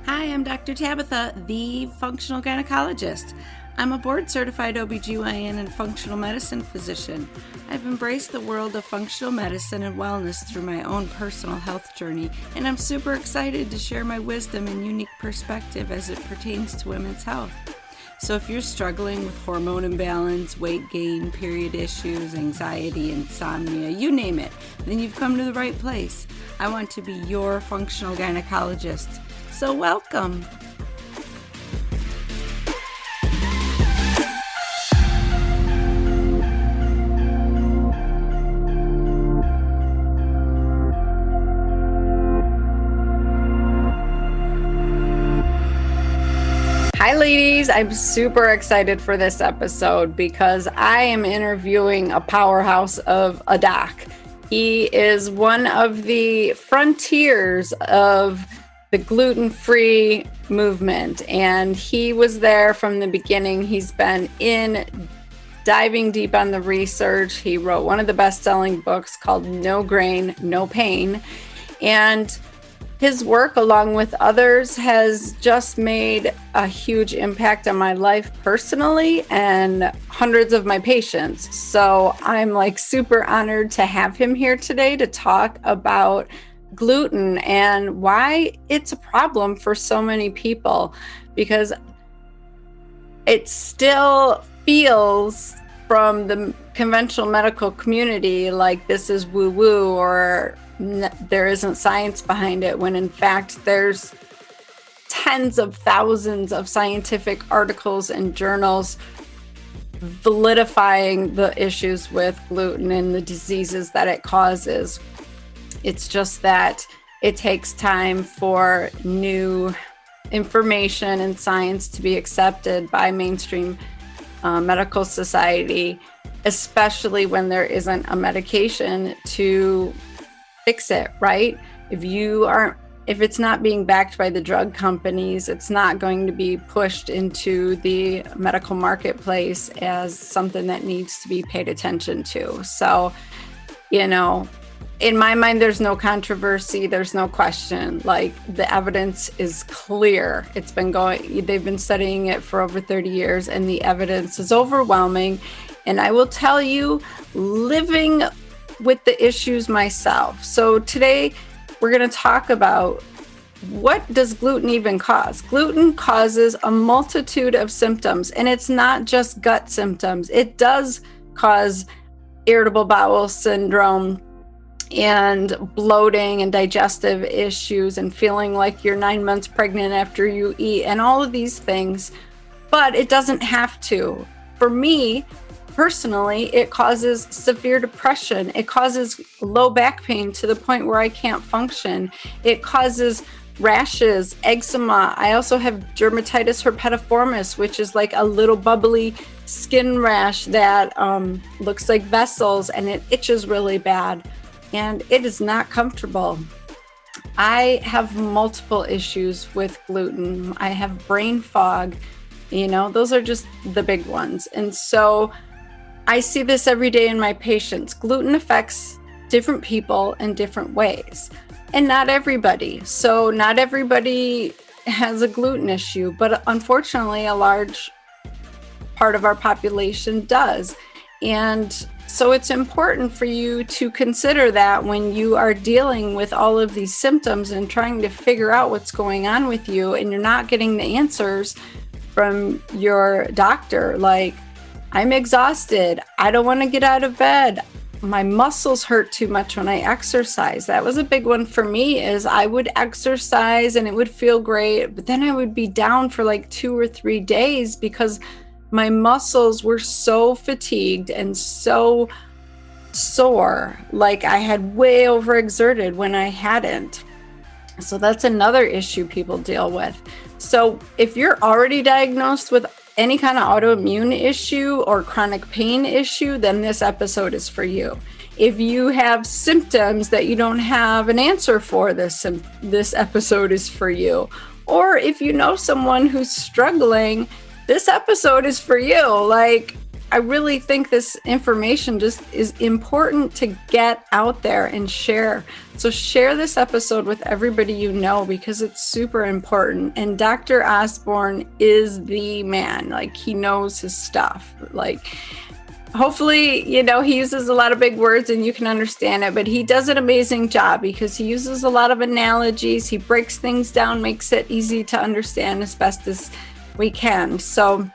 Hi, I'm Dr. Tabatha, the functional gynecologist. I'm a board-certified OBGYN and functional medicine physician. I've embraced the world of functional medicine and wellness through my own personal health journey, and I'm super excited to share my wisdom and unique perspective as it pertains to women's health. So if you're struggling with hormone imbalance, weight gain, period issues, anxiety, insomnia, you name it, then you've come to the right place. I want to be your functional gynecologist. So welcome. Hi ladies, I'm super excited for this episode because I am interviewing a powerhouse of a doc. He is one of the frontiers of the gluten-free movement, and he was there from the beginning. He's been diving deep on the research. He wrote one of the best-selling books called No Grain, No Pain, and his work, along with others, has just made a huge impact on my life personally and hundreds of my patients. So I'm super honored to have him here today to talk about gluten and why it's a problem for so many people, because it still feels from the conventional medical community like this is woo-woo or there isn't science behind it, when in fact there's tens of thousands of scientific articles and journals validifying the issues with gluten and the diseases that it causes. It's just that it takes time for new information and science to be accepted by mainstream medical society, especially when there isn't a medication to fix it, right? If it's not being backed by the drug companies, it's not going to be pushed into the medical marketplace as something that needs to be paid attention to. So, in my mind, there's no controversy, there's no question. The evidence is clear. They've been studying it for over 30 years, and the evidence is overwhelming. And I will tell you, living with the issues myself. So today we're going to talk about, what does gluten even cause? Gluten causes a multitude of symptoms, and it's not just gut symptoms. It does cause irritable bowel syndrome and bloating and digestive issues and feeling like you're 9 months pregnant after you eat and all of these things, but it doesn't have to. For me, personally, it causes severe depression. It causes low back pain to the point where I can't function. It causes rashes, eczema. I also have dermatitis herpetiformis, which is like a little bubbly skin rash that looks like vessels, and it itches really bad. And it is not comfortable. I have multiple issues with gluten. I have brain fog. Those are just the big ones. And so I see this every day in my patients. Gluten affects different people in different ways, and not everybody. So not everybody has a gluten issue, but unfortunately, a large part of our population does. And so it's important for you to consider that when you are dealing with all of these symptoms and trying to figure out what's going on with you, and you're not getting the answers from your doctor, like, I'm exhausted, I don't want to get out of bed, my muscles hurt too much when I exercise. That was a big one for me, is I would exercise and it would feel great, but then I would be down for 2 or 3 days because my muscles were so fatigued and so sore, like I had way overexerted when I hadn't. So that's another issue people deal with. So if you're already diagnosed with any kind of autoimmune issue or chronic pain issue, then this episode is for you. If you have symptoms that you don't have an answer for, this episode is for you. Or if you know someone who's struggling, this episode is for you. I really think this information just is important to get out there and share. So share this episode with everybody you know, because it's super important. And Dr. Osborne is the man. Like, he knows his stuff. Like, hopefully, you know, he uses a lot of big words and you can understand it, but he does an amazing job because he uses a lot of analogies. He breaks things down, makes it easy to understand as best as we can. So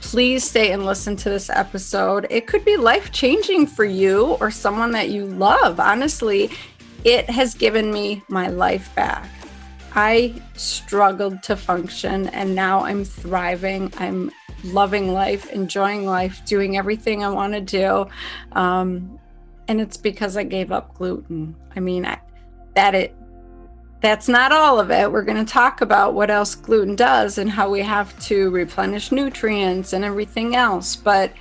please stay and listen to this episode. It could be life-changing for you or someone that you love. Honestly, it has given me my life back. I struggled to function and now I'm thriving. I'm loving life, enjoying life, doing everything I want to do. And it's because I gave up gluten. I mean, that's not all of it. We're going to talk about what else gluten does and how we have to replenish nutrients and everything else. But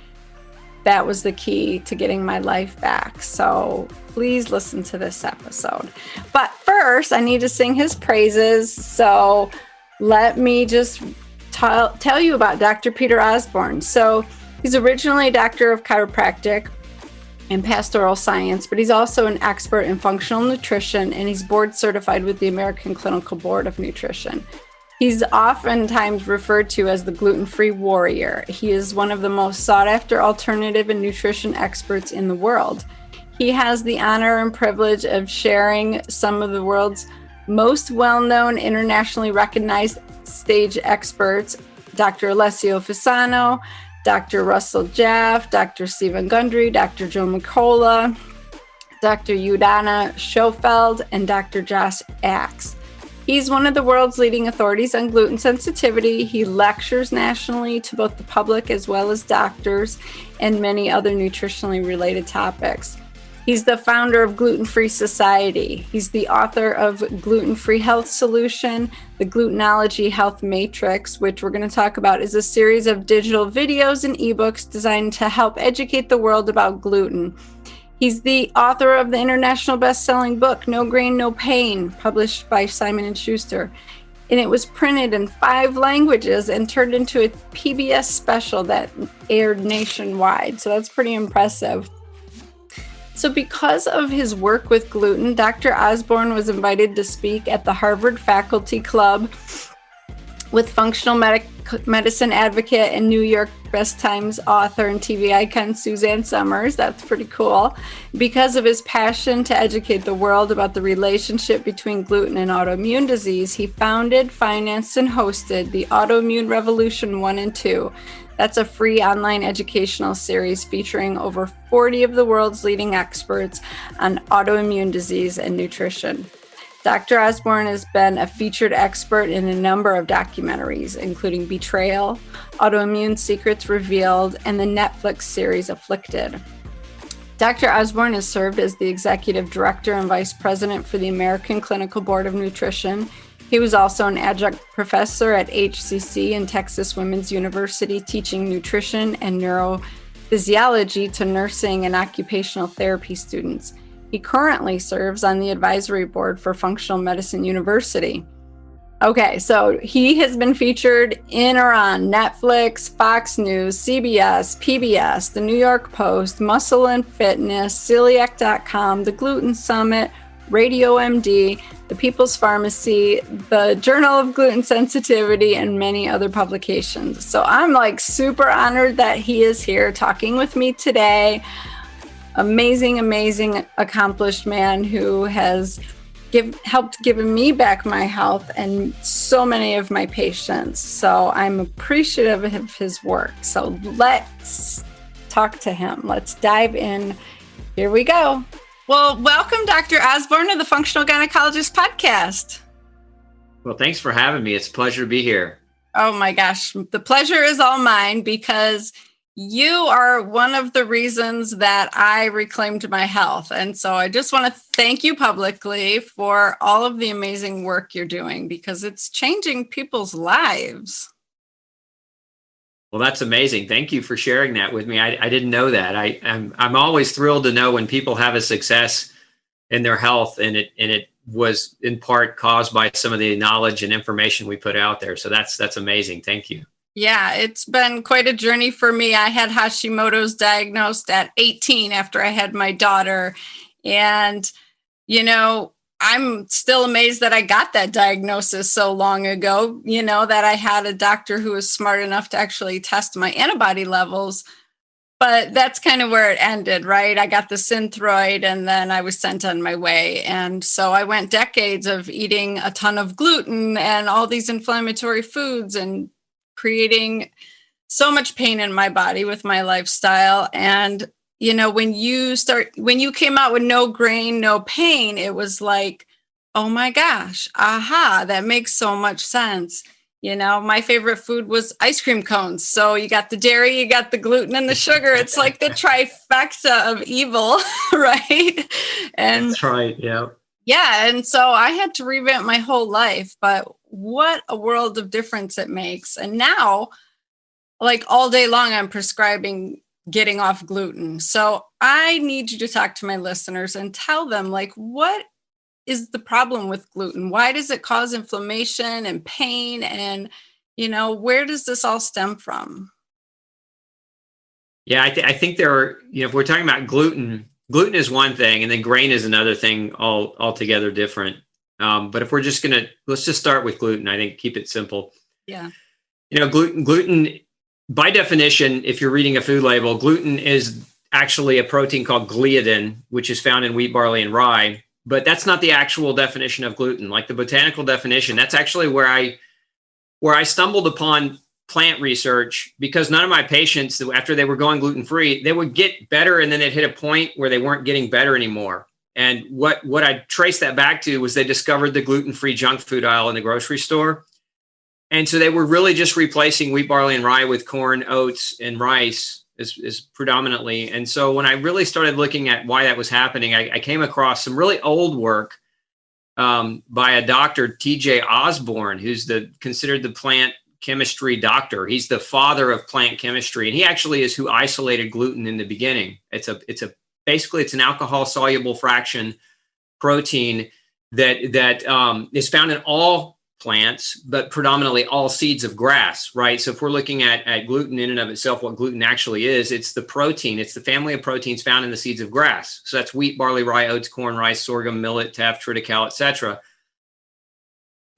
that was the key to getting my life back. So please listen to this episode. But first, I need to sing his praises. So let me just tell you about Dr. Peter Osborne. So he's originally a doctor of chiropractic and pastoral science, but he's also an expert in functional nutrition, and he's board certified with the American Clinical Board of Nutrition. He's oftentimes referred to as the gluten-free warrior. He is one of the most sought-after alternative and nutrition experts in the world. He has the honor and privilege of sharing some of the world's most well-known, internationally recognized stage experts, Dr. Alessio Fasano, Dr. Russell Jaff, Dr. Stephen Gundry, Dr. Joe McCullough, Dr. Udana Schofeld, and Dr. Josh Axe. He's one of the world's leading authorities on gluten sensitivity. He lectures nationally to both the public as well as doctors and many other nutritionally related topics. He's the founder of Gluten-Free Society. He's the author of Gluten-Free Health Solution, the Glutenology Health Matrix, which we're going to talk about, is a series of digital videos and ebooks designed to help educate the world about gluten. He's the author of the international best-selling book, No Grain, No Pain, published by Simon & Schuster. And it was printed in 5 languages and turned into a PBS special that aired nationwide. So that's pretty impressive. So because of his work with gluten, Dr. Osborne was invited to speak at the Harvard Faculty Club with functional medicine advocate and New York Best Times author and TV icon Suzanne Summers. That's pretty cool. Because of his passion to educate the world about the relationship between gluten and autoimmune disease, he founded, financed, and hosted the Autoimmune Revolution 1 and 2. That's a free online educational series featuring over 40 of the world's leading experts on autoimmune disease and nutrition. Dr. Osborne has been a featured expert in a number of documentaries, including Betrayal, Autoimmune Secrets Revealed, and the Netflix series Afflicted. Dr. Osborne has served as the executive director and vice president for the American Clinical Board of Nutrition. He was also an adjunct professor at HCC and Texas Women's University, teaching nutrition and neurophysiology to nursing and occupational therapy students. He currently serves on the advisory board for Functional Medicine University. Okay, so he has been featured in or on Netflix, Fox News, CBS, PBS, The New York Post, Muscle and Fitness, Celiac.com, The Gluten Summit, Radio MD, The People's Pharmacy, the Journal of Gluten Sensitivity, and many other publications. So I'm like super honored that he is here talking with me today. Amazing, amazing, accomplished man who has helped giving me back my health and so many of my patients. So I'm appreciative of his work. So let's talk to him. Let's dive in. Here we go. Well, welcome, Dr. Osborne, to the Functional Gynecologist Podcast. Well, thanks for having me. It's a pleasure to be here. Oh my gosh, the pleasure is all mine because you are one of the reasons that I reclaimed my health. And so I just want to thank you publicly for all of the amazing work you're doing because it's changing people's lives. Well, that's amazing. Thank you for sharing that with me. I didn't know that. I'm always thrilled to know when people have a success in their health, and it was in part caused by some of the knowledge and information we put out there. So that's amazing. Thank you. Yeah, it's been quite a journey for me. I had Hashimoto's diagnosed at 18 after I had my daughter. And, you know, I'm still amazed that I got that diagnosis so long ago, that I had a doctor who was smart enough to actually test my antibody levels. But that's kind of where it ended, right? I got the Synthroid and then I was sent on my way. And so I went decades of eating a ton of gluten and all these inflammatory foods and creating so much pain in my body with my lifestyle. And, when you came out with no grain, no pain, it was like, oh my gosh, aha, that makes so much sense. My favorite food was ice cream cones. So you got the dairy, you got the gluten and the sugar. It's like the trifecta of evil, right? And That's right. Yeah. yeah. And so I had to revamp my whole life, but what a world of difference it makes. And now, like all day long, I'm prescribing getting off gluten. So I need you to talk to my listeners and tell them, like, what is the problem with gluten? Why does it cause inflammation and pain? And, where does this all stem from? Yeah, I think there are, if we're talking about gluten is one thing, and then grain is another thing altogether different. But if we're just let's just start with gluten. I think keep it simple. Yeah. Gluten, by definition, if you're reading a food label, gluten is actually a protein called gliadin, which is found in wheat, barley, and rye. But that's not the actual definition of gluten. Like the botanical definition, that's actually where I stumbled upon plant research, because none of my patients, after they were going gluten-free, they would get better and then they'd hit a point where they weren't getting better anymore. And what I traced that back to was they discovered the gluten-free junk food aisle in the grocery store. And so they were really just replacing wheat, barley, and rye with corn, oats, and rice is predominantly. And so when I really started looking at why that was happening, I came across some really old work by a doctor, TJ Osborne, who's considered the plant chemistry doctor. He's the father of plant chemistry, and he actually is who isolated gluten in the beginning. Basically it's an alcohol soluble fraction protein that is found in all plants, but predominantly all seeds of grass, right? So if we're looking at gluten in and of itself, what gluten actually is, it's the protein, it's the family of proteins found in the seeds of grass. So that's wheat, barley, rye, oats, corn, rice, sorghum, millet, teff, triticale, etc.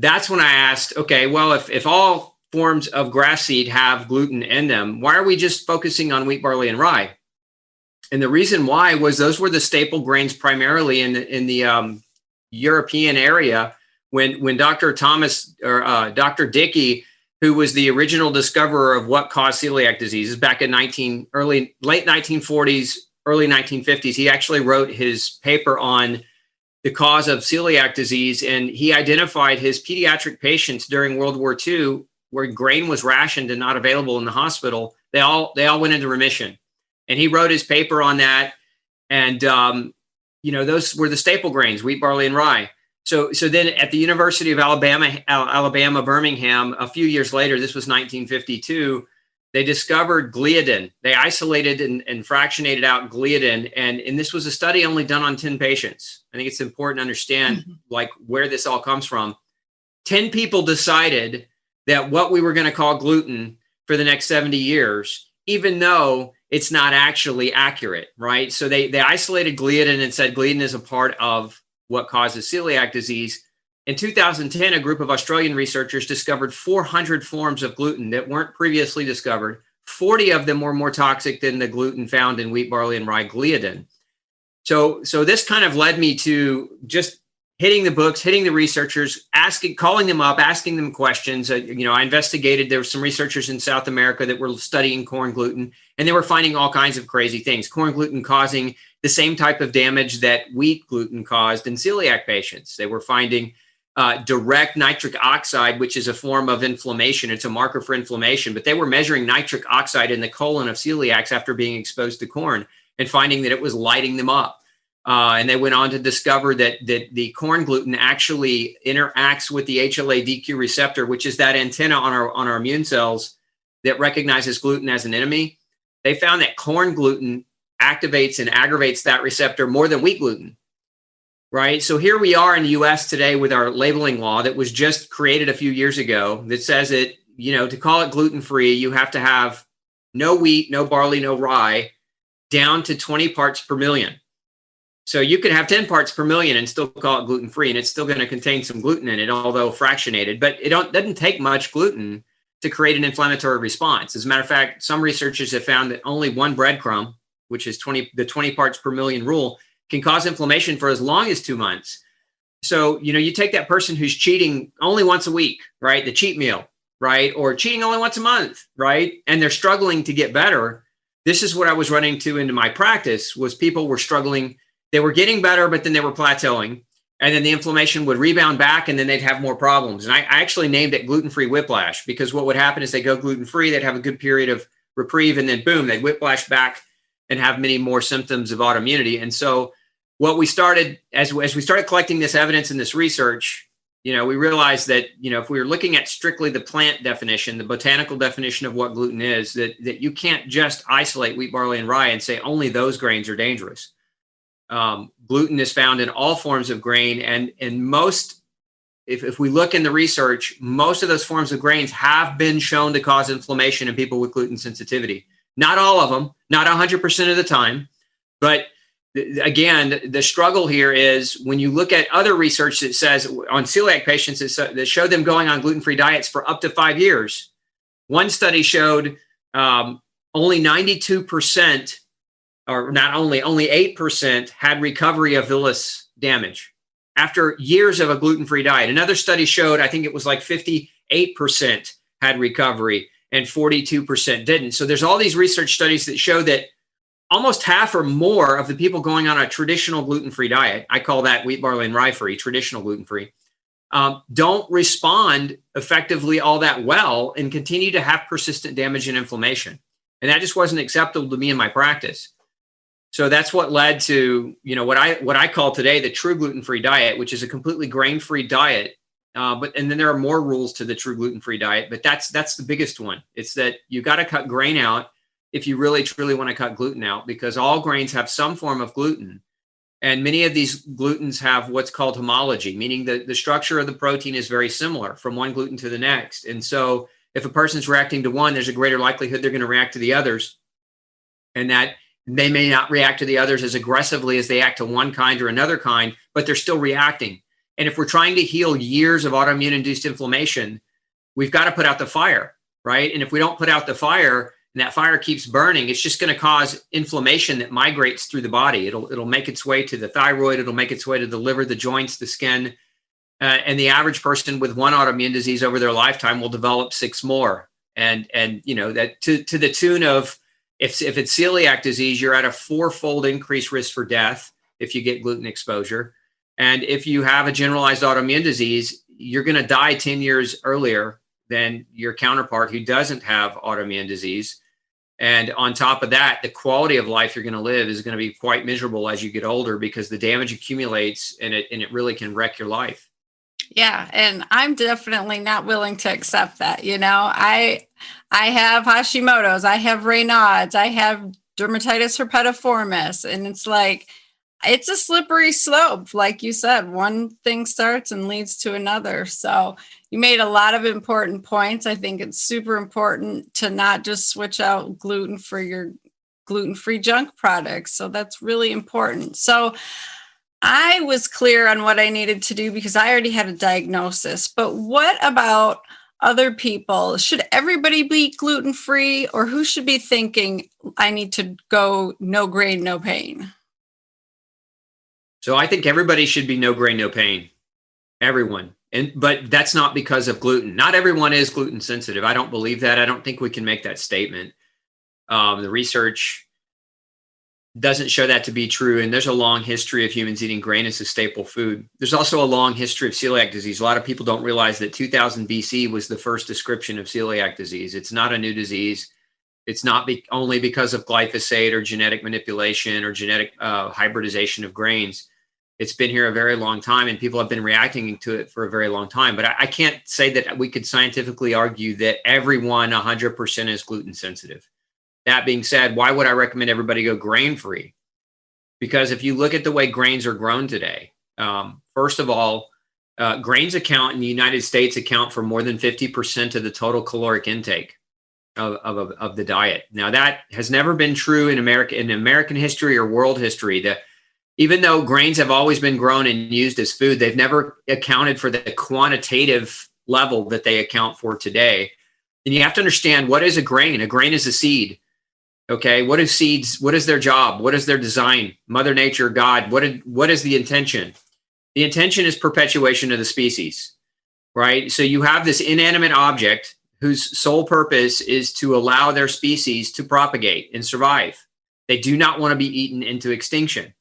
That's when I asked, okay, well, if all forms of grass seed have gluten in them, why are we just focusing on wheat, barley, and rye? And the reason why was those were the staple grains primarily in the European area when Dr. Thomas or Dr. Dickey, who was the original discoverer of what caused celiac diseases back in late 1940s, early 1950s, he actually wrote his paper on the cause of celiac disease, and he identified his pediatric patients during World War II, where grain was rationed and not available in the hospital. They all went into remission, and he wrote his paper on that. And those were the staple grains: wheat, barley, and rye. So then at the University of Alabama, Birmingham, a few years later, this was 1952, they discovered gliadin. They isolated and fractionated out gliadin. And this was a study only done on 10 patients. I think it's important to understand like where this all comes from. 10 people decided that what we were going to call gluten for the next 70 years, even though it's not actually accurate, right? So they isolated gliadin and said gliadin is a part of what causes celiac disease. In 2010, a group of Australian researchers discovered 400 forms of gluten that weren't previously discovered. 40 of them were more toxic than the gluten found in wheat, barley, and rye gliadin. So this kind of led me to just hitting the books, hitting the researchers, calling them up, asking them questions. I investigated. There were some researchers in South America that were studying corn gluten, and they were finding all kinds of crazy things. Corn gluten causing the same type of damage that wheat gluten caused in celiac patients. They were finding direct nitric oxide, which is a form of inflammation. It's a marker for inflammation, but they were measuring nitric oxide in the colon of celiacs after being exposed to corn and finding that it was lighting them up. And they went on to discover that the corn gluten actually interacts with the HLA-DQ receptor, which is that antenna on our immune cells that recognizes gluten as an enemy. They found that corn gluten activates and aggravates that receptor more than wheat gluten, right? So here we are in the US today with our labeling law that was just created a few years ago that says that to call it gluten-free, you have to have no wheat, no barley, no rye, down to 20 parts per million. So you can have 10 parts per million and still call it gluten-free, and it's still going to contain some gluten in it, although fractionated. But it doesn't take much gluten to create an inflammatory response. As a matter of fact, some researchers have found that only one breadcrumb, which is the 20 parts per million rule, can cause inflammation for as long as 2 months. So, you take that person who's cheating only once a week, right? The cheat meal, right? Or cheating only once a month, right? And they're struggling to get better. This is what I was running into my practice, was people were struggling. They were getting better, but then they were plateauing. And then the inflammation would rebound back, and then they'd have more problems. And I actually named it gluten-free whiplash, because what would happen is they go gluten-free, they'd have a good period of reprieve, and then boom, they'd whiplash back and have many more symptoms of autoimmunity. And so what we started, as we started collecting this evidence and this research, we realized that, if we were looking at strictly the plant definition, the botanical definition of what gluten is, that you can't just isolate wheat, barley, and rye and say only those grains are dangerous. Gluten is found in all forms of grain, and most, if we look in the research, most of those forms of grains have been shown to cause inflammation in people with gluten sensitivity. Not all of them, not 100% of the time, but again, the struggle here is when you look at other research that says on celiac patients that show them going on gluten-free diets for up to 5 years. One study showed only 92%, or not only 8% had recovery of villus damage after years of a gluten-free diet. Another study showed, I think it was like 58% had recovery and 42% didn't. So there's all these research studies that show that almost half or more of the people going on a traditional gluten-free diet, I call that wheat, barley, and rye-free, traditional gluten-free, don't respond effectively all that well and continue to have persistent damage and inflammation. And that just wasn't acceptable to me in my practice. So that's what led to, what I call today the true gluten-free diet, which is a completely grain-free diet. And then there are more rules to the true gluten-free diet, but that's the biggest one. It's that you got to cut grain out if you really truly want to cut gluten out, because all grains have some form of gluten. And many of these glutens have what's called homology, meaning that the structure of the protein is very similar from one gluten to the next. And so if a person's reacting to one, there's a greater likelihood they're going to react to the others, and that they may not react to the others as aggressively as they act to one kind or another kind, but they're still reacting. And if we're trying to heal years of autoimmune-induced inflammation, we've got to put out the fire, right? And if we don't put out the fire, and that fire keeps burning, it's just going to cause inflammation that migrates through the body. It'll make its way to the thyroid. It'll make its way to the liver, the joints, the skin. And the average person with one autoimmune disease over their lifetime will develop 6 more. And that to the tune of, if it's celiac disease, you're at a 4-fold increased risk for death if you get gluten exposure. And if you have a generalized autoimmune disease, you're going to die 10 years earlier than your counterpart who doesn't have autoimmune disease. And on top of that, the quality of life you're going to live is going to be quite miserable as you get older, because the damage accumulates and it really can wreck your life. Yeah, and I'm definitely not willing to accept that. I have Hashimoto's, I have Raynaud's, I have dermatitis herpetiformis, and it's a slippery slope. Like you said, one thing starts and leads to another. So you made a lot of important points. I think it's super important to not just switch out gluten for your gluten-free junk products. So that's really important. So I was clear on what I needed to do because I already had a diagnosis. But what about other people? Should everybody be gluten-free, or who should be thinking I need to go no grain, no pain? So I think everybody should be no grain, no pain. Everyone. But that's not because of gluten. Not everyone is gluten sensitive. I don't believe that. I don't think we can make that statement. The research doesn't show that to be true. And there's a long history of humans eating grain as a staple food. There's also a long history of celiac disease. A lot of people don't realize that 2000 BC was the first description of celiac disease. It's not a new disease. It's not only because of glyphosate or genetic manipulation or genetic hybridization of grains. It's been here a very long time, and people have been reacting to it for a very long time. But I can't say that we could scientifically argue that everyone 100% is gluten sensitive. That being said, why would I recommend everybody go grain-free? Because if you look at the way grains are grown today, first of all, Grains in the United States account for more than 50% of the total caloric intake of the diet. Now, that has never been true in American history or world history. Even though grains have always been grown and used as food, they've never accounted for the quantitative level that they account for today. And you have to understand, what is a grain? A grain is a seed. Okay, what is seeds? What is their job? What is their design? Mother Nature, God, what is the intention? The intention is perpetuation of the species, right? So you have this inanimate object whose sole purpose is to allow their species to propagate and survive. They do not want to be eaten into extinction.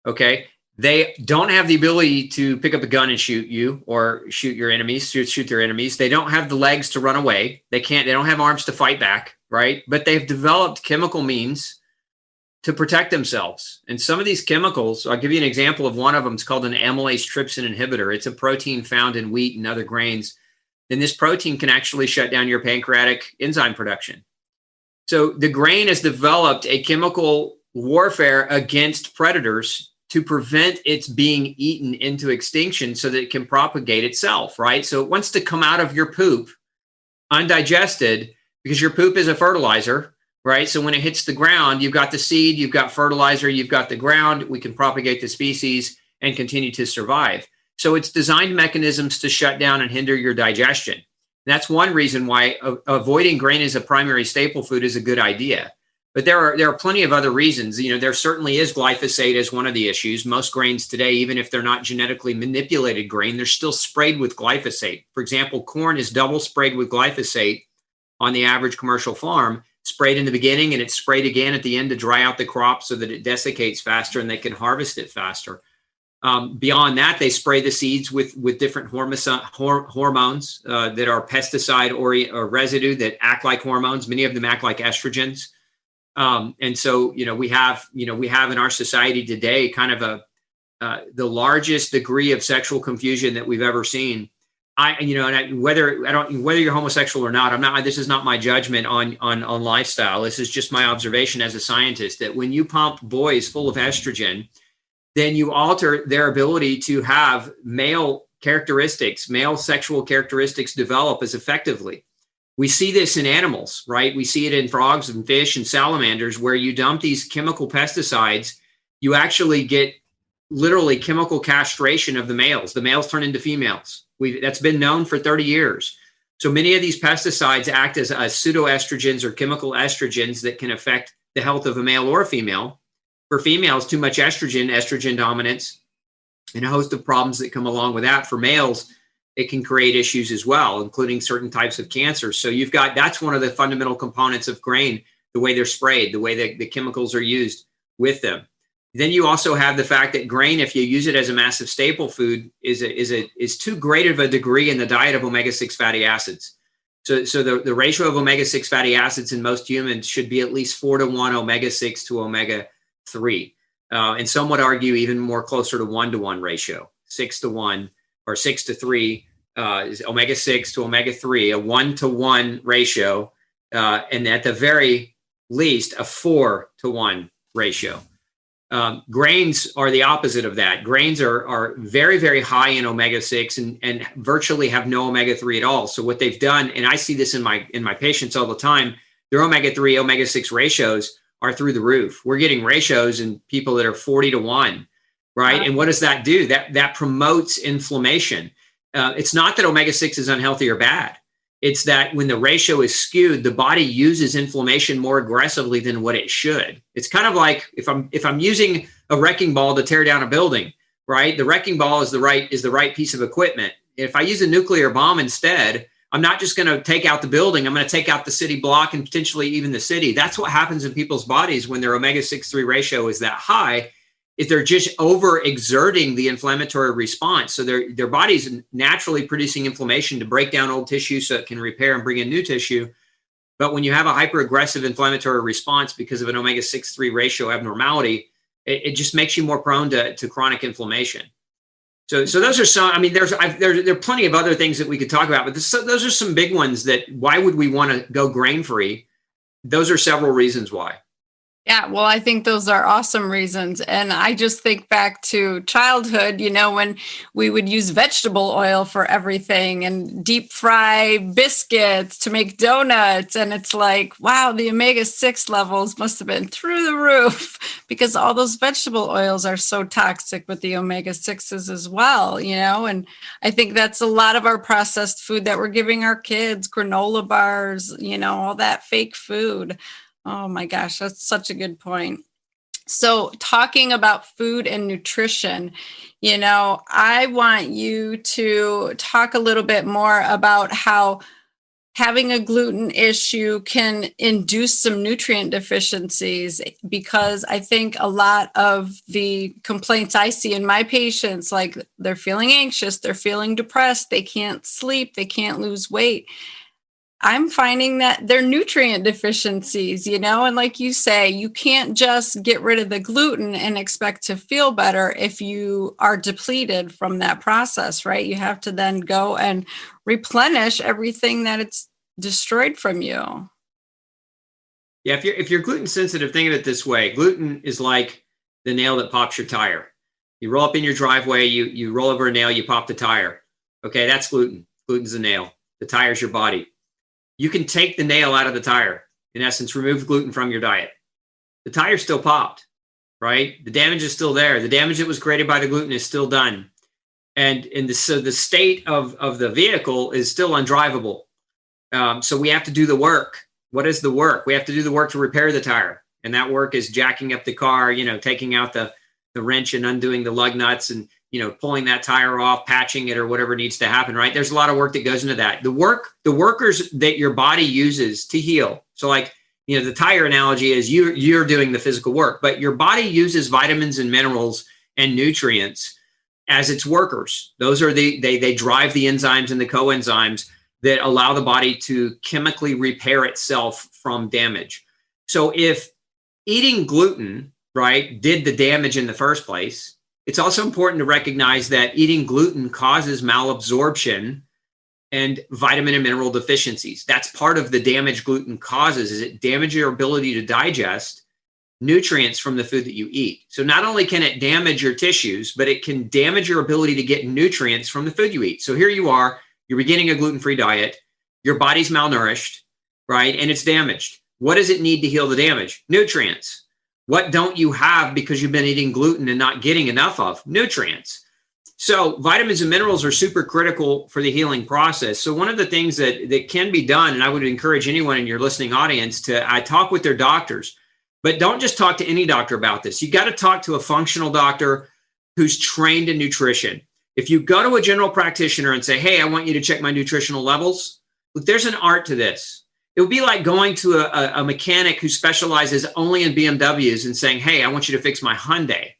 Okay, they don't have the ability to pick up a gun and shoot you or shoot your enemies, shoot their enemies. They don't have the legs to run away. They don't have arms to fight back, right? But they've developed chemical means to protect themselves. And some of these chemicals, I'll give you an example of one of them. It's called an amylase trypsin inhibitor. It's a protein found in wheat and other grains. And this protein can actually shut down your pancreatic enzyme production. So the grain has developed a chemical warfare against predators to prevent its being eaten into extinction so that it can propagate itself, right? So it wants to come out of your poop undigested, because your poop is a fertilizer, right? So when it hits the ground, you've got the seed, you've got fertilizer, you've got the ground. We can propagate the species and continue to survive. So it's designed mechanisms to shut down and hinder your digestion. That's one reason why avoiding grain as a primary staple food is a good idea. But there are plenty of other reasons. There certainly is glyphosate as one of the issues. Most grains today, even if they're not genetically manipulated grain, they're still sprayed with glyphosate. For example, corn is double sprayed with glyphosate on the average commercial farm, sprayed in the beginning and it's sprayed again at the end to dry out the crop so that it desiccates faster and they can harvest it faster. Beyond that, they spray the seeds with different hormones that are pesticide or residue that act like hormones. Many of them act like estrogens. And so, we have in our society today kind of the largest degree of sexual confusion that we've ever seen. Whether you're homosexual or not, this is not my judgment on lifestyle. This is just my observation as a scientist, that when you pump boys full of estrogen, then you alter their ability to have male sexual characteristics develop as effectively. We see this in animals, right? We see it in frogs and fish and salamanders, where you dump these chemical pesticides, you actually get literally chemical castration of the males. The males turn into females. That's been known for 30 years. So many of these pesticides act as pseudoestrogens or chemical estrogens that can affect the health of a male or a female. For females, too much estrogen dominance, and a host of problems that come along with that. For males, it can create issues as well, including certain types of cancers. So that's one of the fundamental components of grain, the way they're sprayed, the way that the chemicals are used with them. Then you also have the fact that grain, if you use it as a massive staple food, is too great of a degree in the diet of omega-6 fatty acids. So the ratio of omega-6 fatty acids in most humans should be at least 4-to-1 omega-6 to omega-3. And some would argue even more closer to 1-to-1 ratio, 6-to-1 or 6-to-3 is omega-6 to omega-3, a 1-to-1 ratio, and at the very least a 4-to-1 ratio. Grains are the opposite of that. Grains are very, very high in omega-6 and virtually have no omega-3 at all. So what they've done, and I see this in my patients all the time, their omega-3, omega-6 ratios are through the roof. We're getting ratios in people that are 40-to-1, right? And what does that do? That promotes inflammation. It's not that omega-6 is unhealthy or bad. It's that when the ratio is skewed, the body uses inflammation more aggressively than what it should. It's kind of like if I'm using a wrecking ball to tear down a building, right? The wrecking ball is the right piece of equipment. If I use a nuclear bomb instead, I'm not just going to take out the building. I'm going to take out the city block and potentially even the city. That's what happens in people's bodies when their omega-6-3 ratio is that high. If they're just overexerting the inflammatory response. So their body's naturally producing inflammation to break down old tissue so it can repair and bring in new tissue. But when you have a hyperaggressive inflammatory response because of an omega-6-3 ratio abnormality, it just makes you more prone to chronic inflammation. So those are some, there are plenty of other things that we could talk about, but those are some big ones that why would we want to go grain-free? Those are several reasons why. Yeah, well, I think those are awesome reasons. And I just think back to childhood, when we would use vegetable oil for everything and deep fry biscuits to make donuts. And it's like, wow, the omega-6 levels must have been through the roof because all those vegetable oils are so toxic with the omega-6s as well, And I think that's a lot of our processed food that we're giving our kids, granola bars, all that fake food. Oh my gosh, that's such a good point. So, talking about food and nutrition, I want you to talk a little bit more about how having a gluten issue can induce some nutrient deficiencies, because I think a lot of the complaints I see in my patients, like they're feeling anxious, they're feeling depressed, they can't sleep, they can't lose weight. I'm finding that they're nutrient deficiencies, and like you say, you can't just get rid of the gluten and expect to feel better if you are depleted from that process, right? You have to then go and replenish everything that it's destroyed from you. Yeah, if you're gluten sensitive, think of it this way. Gluten is like the nail that pops your tire. You roll up in your driveway, you roll over a nail, you pop the tire. Okay, that's gluten. Gluten's the nail. The tire's your body. You can take the nail out of the tire, in essence, remove gluten from your diet. The tire still popped, right? The damage is still there. The damage that was created by the gluten is still done. So the state of the vehicle is still undrivable. So we have to do the work. What is the work? We have to do the work to repair the tire. And that work is jacking up the car, taking out the wrench and undoing the lug nuts and, pulling that tire off, patching it or whatever needs to happen, right? There's a lot of work that goes into that. The workers that your body uses to heal. So like, the tire analogy is you're doing the physical work, but your body uses vitamins and minerals and nutrients as its workers. Those are they drive the enzymes and the coenzymes that allow the body to chemically repair itself from damage. So if eating gluten, right, did the damage in the first place, it's also important to recognize that eating gluten causes malabsorption and vitamin and mineral deficiencies. That's part of the damage gluten causes, is it damages your ability to digest nutrients from the food that you eat. So not only can it damage your tissues, but it can damage your ability to get nutrients from the food you eat. So here you are, you're beginning a gluten-free diet, your body's malnourished, right? And it's damaged. What does it need to heal the damage? Nutrients. What don't you have because you've been eating gluten and not getting enough of? Nutrients. So vitamins and minerals are super critical for the healing process. So one of the things that can be done, and I would encourage anyone in your listening audience to talk with their doctors, but don't just talk to any doctor about this. You got to talk to a functional doctor who's trained in nutrition. If you go to a general practitioner and say, hey, I want you to check my nutritional levels, look, there's an art to this. It would be like going to a mechanic who specializes only in BMWs and saying, hey, I want you to fix my Hyundai.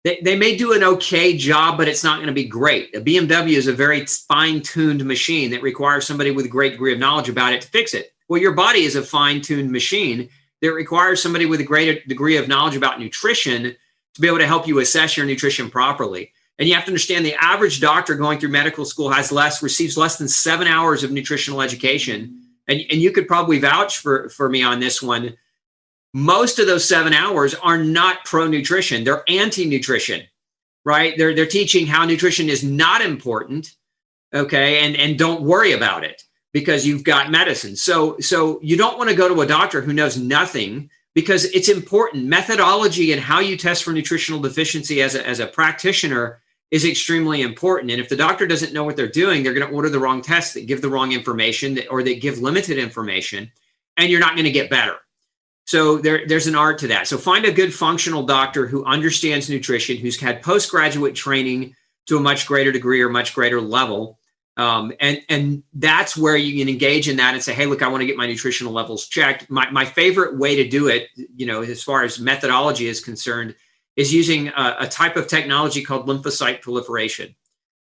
They may do an okay job, but it's not going to be great. A BMW is a very fine-tuned machine that requires somebody with a great degree of knowledge about it to fix it. Well, your body is a fine-tuned machine that requires somebody with a greater degree of knowledge about nutrition to be able to help you assess your nutrition properly. And you have to understand the average doctor going through medical school receives less than 7 hours of nutritional education. And you could probably vouch for me on this one. Most of those 7 hours are not pro-nutrition. They're anti-nutrition, right? They're teaching how nutrition is not important, okay? And don't worry about it because you've got medicine. So you don't want to go to a doctor who knows nothing, because it's important. Methodology and how you test for nutritional deficiency as a practitioner is extremely important. And if the doctor doesn't know what they're doing, they're going to order the wrong tests that give the wrong information, or they give limited information, and you're not going to get better. So there's an art to that. So find a good functional doctor who understands nutrition, who's had postgraduate training to a much greater degree or much greater level. And that's where you can engage in that and say, hey, look, I want to get my nutritional levels checked. My favorite way to do it, as far as methodology is concerned, is using a type of technology called lymphocyte proliferation.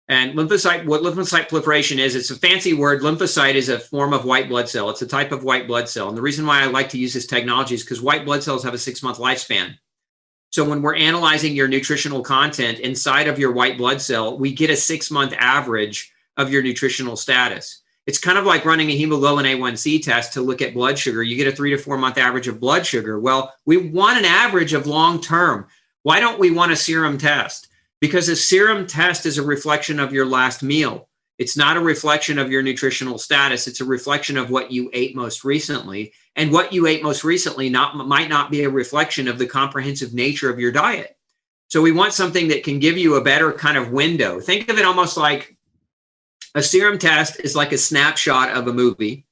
And what lymphocyte proliferation is, it's a fancy word. Lymphocyte is a form of white blood cell. It's a type of white blood cell. And the reason why I like to use this technology is because white blood cells have a 6-month lifespan. So when we're analyzing your nutritional content inside of your white blood cell, we get a 6-month average of your nutritional status. It's kind of like running a hemoglobin A1C test to look at blood sugar. You get a 3 to 4 month average of blood sugar. Well, we want an average of long term. Why don't we want a serum test? Because a serum test is a reflection of your last meal. It's not a reflection of your nutritional status. It's a reflection of what you ate most recently. And what you ate most recently might not be a reflection of the comprehensive nature of your diet. So we want something that can give you a better kind of window. Think of it almost like a serum test is like a snapshot of a movie.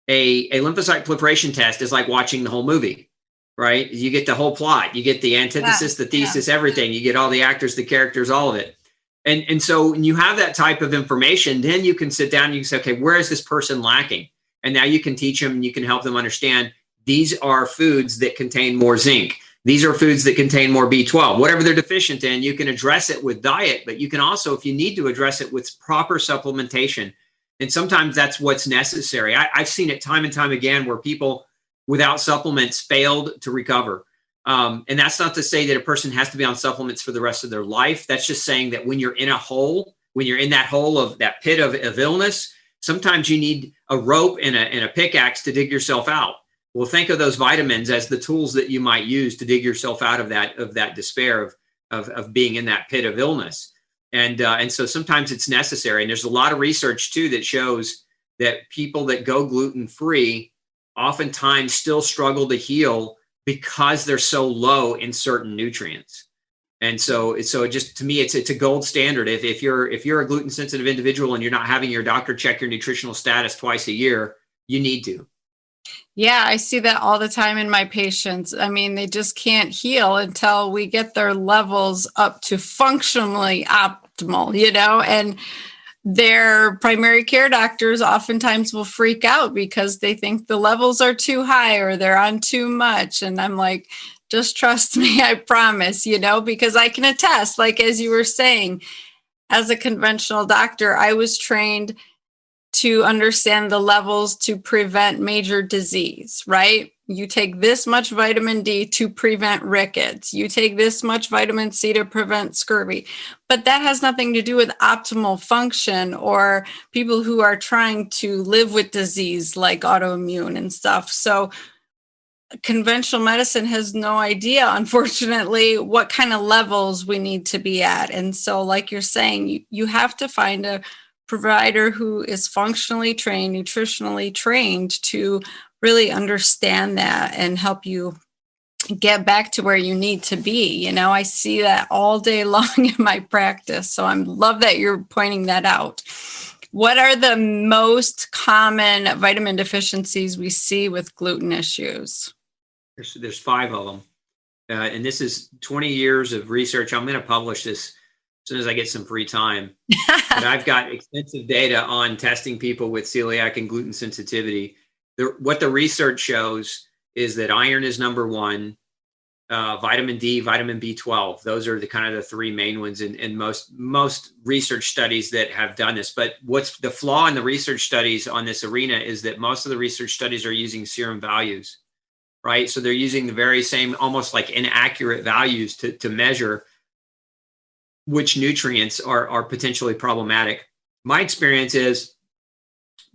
A lymphocyte proliferation test is like watching the whole movie, right? You get the whole plot. You get the antithesis, the thesis, everything. You get all the actors, the characters, all of it. And so when you have that type of information, then you can sit down and you can say, okay, where is this person lacking? And now you can teach them and you can help them understand these are foods that contain more zinc. These are foods that contain more B12. Whatever they're deficient in, you can address it with diet, but you can also, if you need to, address it with proper supplementation. And sometimes that's what's necessary. I've seen it time and time again where people without supplements failed to recover. And that's not to say that a person has to be on supplements for the rest of their life. That's just saying that when you're in a hole, when you're in that hole of that pit of illness, sometimes you need a rope and a pickaxe to dig yourself out. Well, think of those vitamins as the tools that you might use to dig yourself out of that despair of being in that pit of illness. And so sometimes it's necessary. And there's a lot of research too that shows that people that go gluten-free oftentimes still struggle to heal because they're so low in certain nutrients. And so it just, to me, it's a gold standard. If you're a gluten sensitive individual and you're not having your doctor check your nutritional status twice a year, you need to. Yeah, I see that all the time in my patients. I mean, they just can't heal until we get their levels up to functionally optimal, and their primary care doctors oftentimes will freak out because they think the levels are too high or they're on too much. And I'm like, just trust me, I promise, because I can attest, like, as you were saying, as a conventional doctor, I was trained to understand the levels to prevent major disease, right? You take this much vitamin D to prevent rickets. You take this much vitamin C to prevent scurvy. But that has nothing to do with optimal function or people who are trying to live with disease like autoimmune and stuff. So conventional medicine has no idea, unfortunately, what kind of levels we need to be at. And so, like you're saying, you have to find a provider who is functionally trained, nutritionally trained to really understand that and help you get back to where you need to be. I see that all day long in my practice. So I love that you're pointing that out. What are the most common vitamin deficiencies we see with gluten issues? There's 5 of them. And this is 20 years of research. I'm going to publish this as soon as I get some free time. But I've got extensive data on testing people with celiac and gluten sensitivity. What the research shows is that iron is number 1, vitamin D, vitamin B12. Those are the kind of the 3 main ones in most research studies that have done this. But what's the flaw in the research studies on this arena is that most of the research studies are using serum values, right? So they're using the very same, almost like inaccurate values to measure which nutrients are potentially problematic. My experience is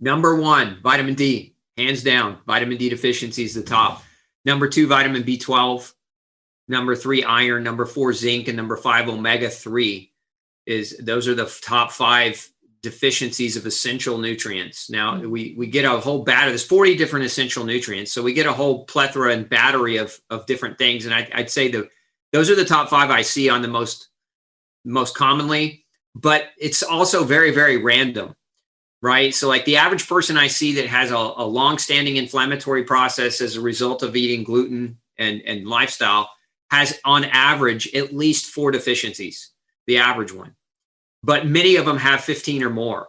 number 1, vitamin D. Hands down, vitamin D deficiency is the top. Number 2, vitamin B12. Number 3, iron. Number 4, zinc. And number 5, omega-3. Those are the top 5 deficiencies of essential nutrients. Now, we get a whole battery. There's 40 different essential nutrients. So we get a whole plethora and battery of different things. And I'd say those are the top 5 I see on the most commonly. But it's also very, very random. Right. So like the average person I see that has a long-standing inflammatory process as a result of eating gluten and lifestyle has on average at least 4 deficiencies, the average one. But many of them have 15 or more.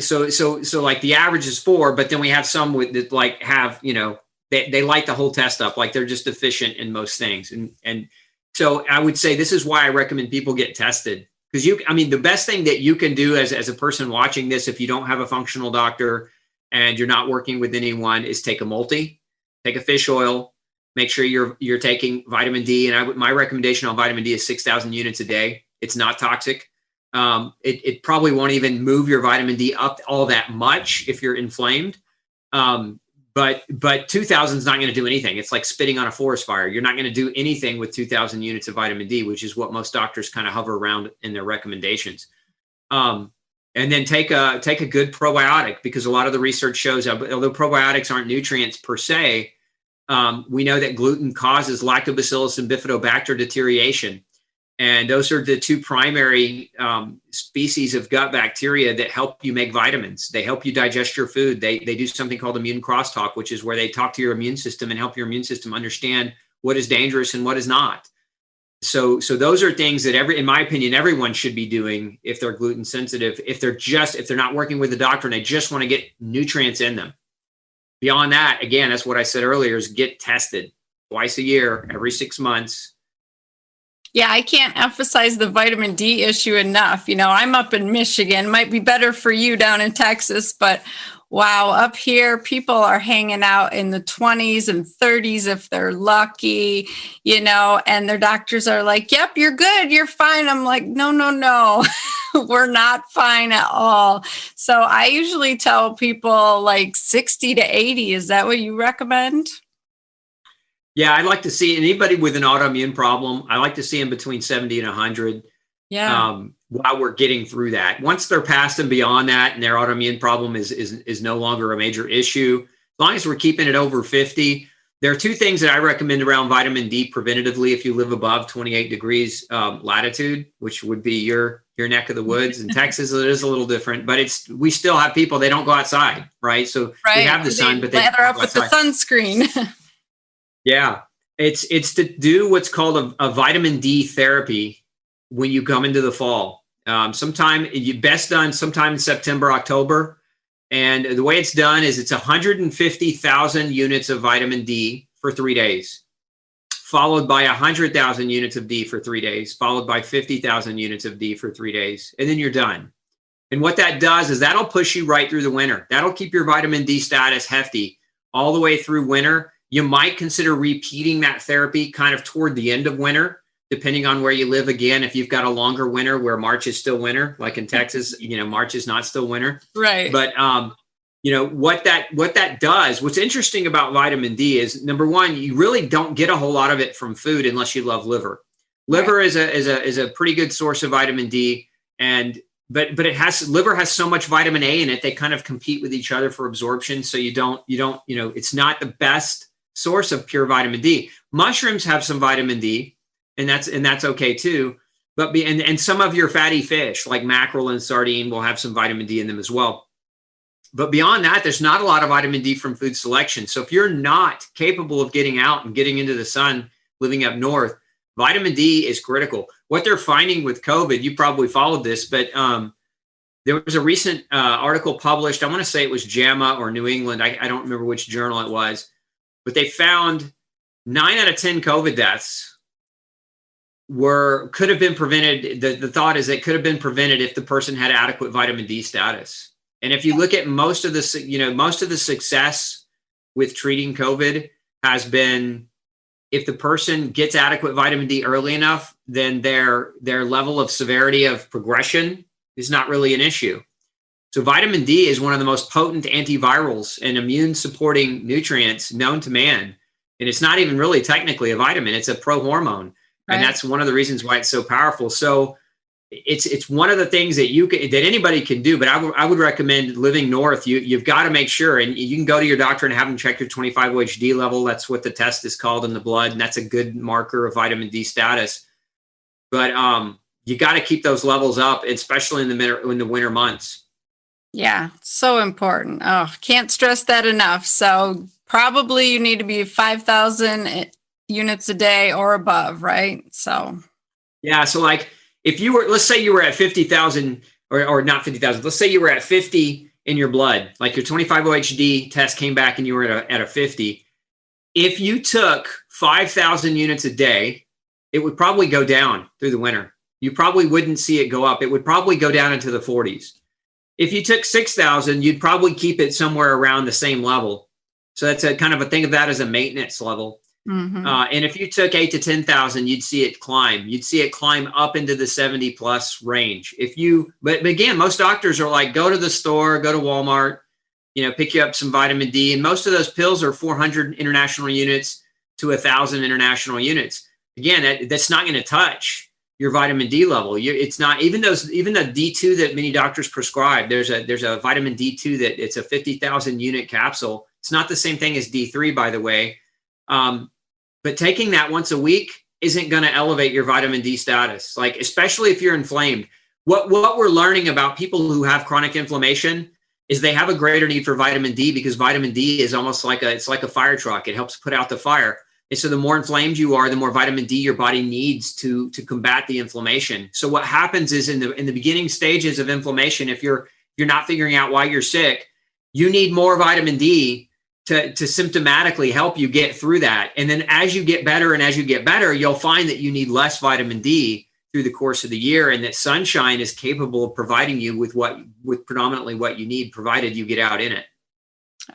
So like the average is 4, but then we have some that like have, they light the whole test up, like they're just deficient in most things. And so I would say this is why I recommend people get tested. Because the best thing that you can do as a person watching this, if you don't have a functional doctor and you're not working with anyone, is take a multi, take a fish oil, make sure you're taking vitamin D. And my recommendation on vitamin D is 6,000 units a day. It's not toxic. It probably won't even move your vitamin D up all that much if you're inflamed. But 2,000 is not going to do anything. It's like spitting on a forest fire. You're not going to do anything with 2,000 units of vitamin D, which is what most doctors kind of hover around in their recommendations. And then take a good probiotic, because a lot of the research shows, although probiotics aren't nutrients per se, we know that gluten causes lactobacillus and bifidobacter deterioration. And those are the two primary species of gut bacteria that help you make vitamins. They help you digest your food. They do something called immune crosstalk, which is where they talk to your immune system and help your immune system understand what is dangerous and what is not. So those are things that in my opinion, everyone should be doing if they're gluten sensitive, if they're not working with a doctor and they just want to get nutrients in them. Beyond that, again, that's what I said earlier, is get tested twice a year, every 6 months. Yeah, I can't emphasize the vitamin D issue enough. I'm up in Michigan, might be better for you down in Texas, but wow, up here, people are hanging out in the 20s and 30s if they're lucky, and their doctors are like, yep, you're good, you're fine. I'm like, no, we're not fine at all. So I usually tell people like 60 to 80. Is that what you recommend? Yeah, I'd like to see anybody with an autoimmune problem. I like to see them between 70 and 100. Yeah. While we're getting through that. Once they're past and beyond that, and their autoimmune problem is no longer a major issue, as long as we're keeping it over 50. There are two things that I recommend around vitamin D preventatively if you live above 28 degrees latitude, which would be your neck of the woods. In Texas, it is a little different, but we still have people, they don't go outside, right? So we have the sun, but they lather up with the sunscreen. Yeah, it's to do what's called a vitamin D therapy when you come into the fall. Best done sometime in September, October. And the way it's done is it's 150,000 units of vitamin D for 3 days, followed by 100,000 units of D for 3 days, followed by 50,000 units of D for 3 days, and then you're done. And what that does is that'll push you right through the winter. That'll keep your vitamin D status hefty all the way through winter. You might consider repeating that therapy kind of toward the end of winter, depending on where you live. Again, if you've got a longer winter where March is still winter, like in Texas, March is not still winter. Right. But, what that does, what's interesting about vitamin D is, number one, you really don't get a whole lot of it from food unless you love liver. Liver is a pretty good source of vitamin D. But liver has so much vitamin A in it, they kind of compete with each other for absorption. So it's not the best source of pure vitamin D. Mushrooms have some vitamin D, and that's okay too. But and some of your fatty fish like mackerel and sardine will have some vitamin D in them as well. But beyond that, there's not a lot of vitamin D from food selection. So if you're not capable of getting out and getting into the sun, living up north, vitamin D is critical. What they're finding with COVID, you probably followed this, but there was a recent article published. I want to say it was JAMA or New England. I don't remember which journal it was. But they found 9 out of 10 COVID deaths could have been prevented. The thought is it could have been prevented if the person had adequate vitamin D status. And if you look at most of the success with treating COVID has been, if the person gets adequate vitamin D early enough, then their level of severity of progression is not really an issue. So vitamin D is one of the most potent antivirals and immune supporting nutrients known to man. And it's not even really technically a vitamin, it's a prohormone. Right. And that's one of the reasons why it's so powerful. So it's one of the things that anybody can do, but I would recommend living north. You've got to make sure, and you can go to your doctor and have them check your 25-OHD level. That's what the test is called in the blood. And that's a good marker of vitamin D status. But you got to keep those levels up, especially in the winter months. Yeah, so important. Oh, can't stress that enough. So probably you need to be 5,000 units a day or above, right? So yeah, so like if you were, let's say you were at 50,000 or not 50,000, let's say you were at 50 in your blood, like your 25-OHD test came back and you were at a 50. If you took 5,000 units a day, it would probably go down through the winter. You probably wouldn't see it go up. It would probably go down into the 40s. If you took 6,000, you'd probably keep it somewhere around the same level. So that's a kind of a think of that as a maintenance level. And if you took 8 to 10,000, you'd see it climb. You'd see it climb up into the 70 plus range. But again, most doctors are like, go to the store, go to Walmart, pick you up some vitamin D. And most of those pills are 400 international units to 1,000 international units. Again, that's not going to touch your vitamin D level. It's not, even the D2 that many doctors prescribe. There's a vitamin D2 that it's a 50,000 unit capsule. It's not the same thing as D3, by the way. But taking that once a week isn't going to elevate your vitamin D status, like especially if you're inflamed. What we're learning about people who have chronic inflammation is they have a greater need for vitamin D, because vitamin D is almost like a fire truck. It helps put out the fire. And so the more inflamed you are, the more vitamin D your body needs to combat the inflammation. So what happens is in the beginning stages of inflammation, if you're not figuring out why you're sick, you need more vitamin D to symptomatically help you get through that. And then as you get better, you'll find that you need less vitamin D through the course of the year, and that sunshine is capable of providing you with predominantly what you need, provided you get out in it.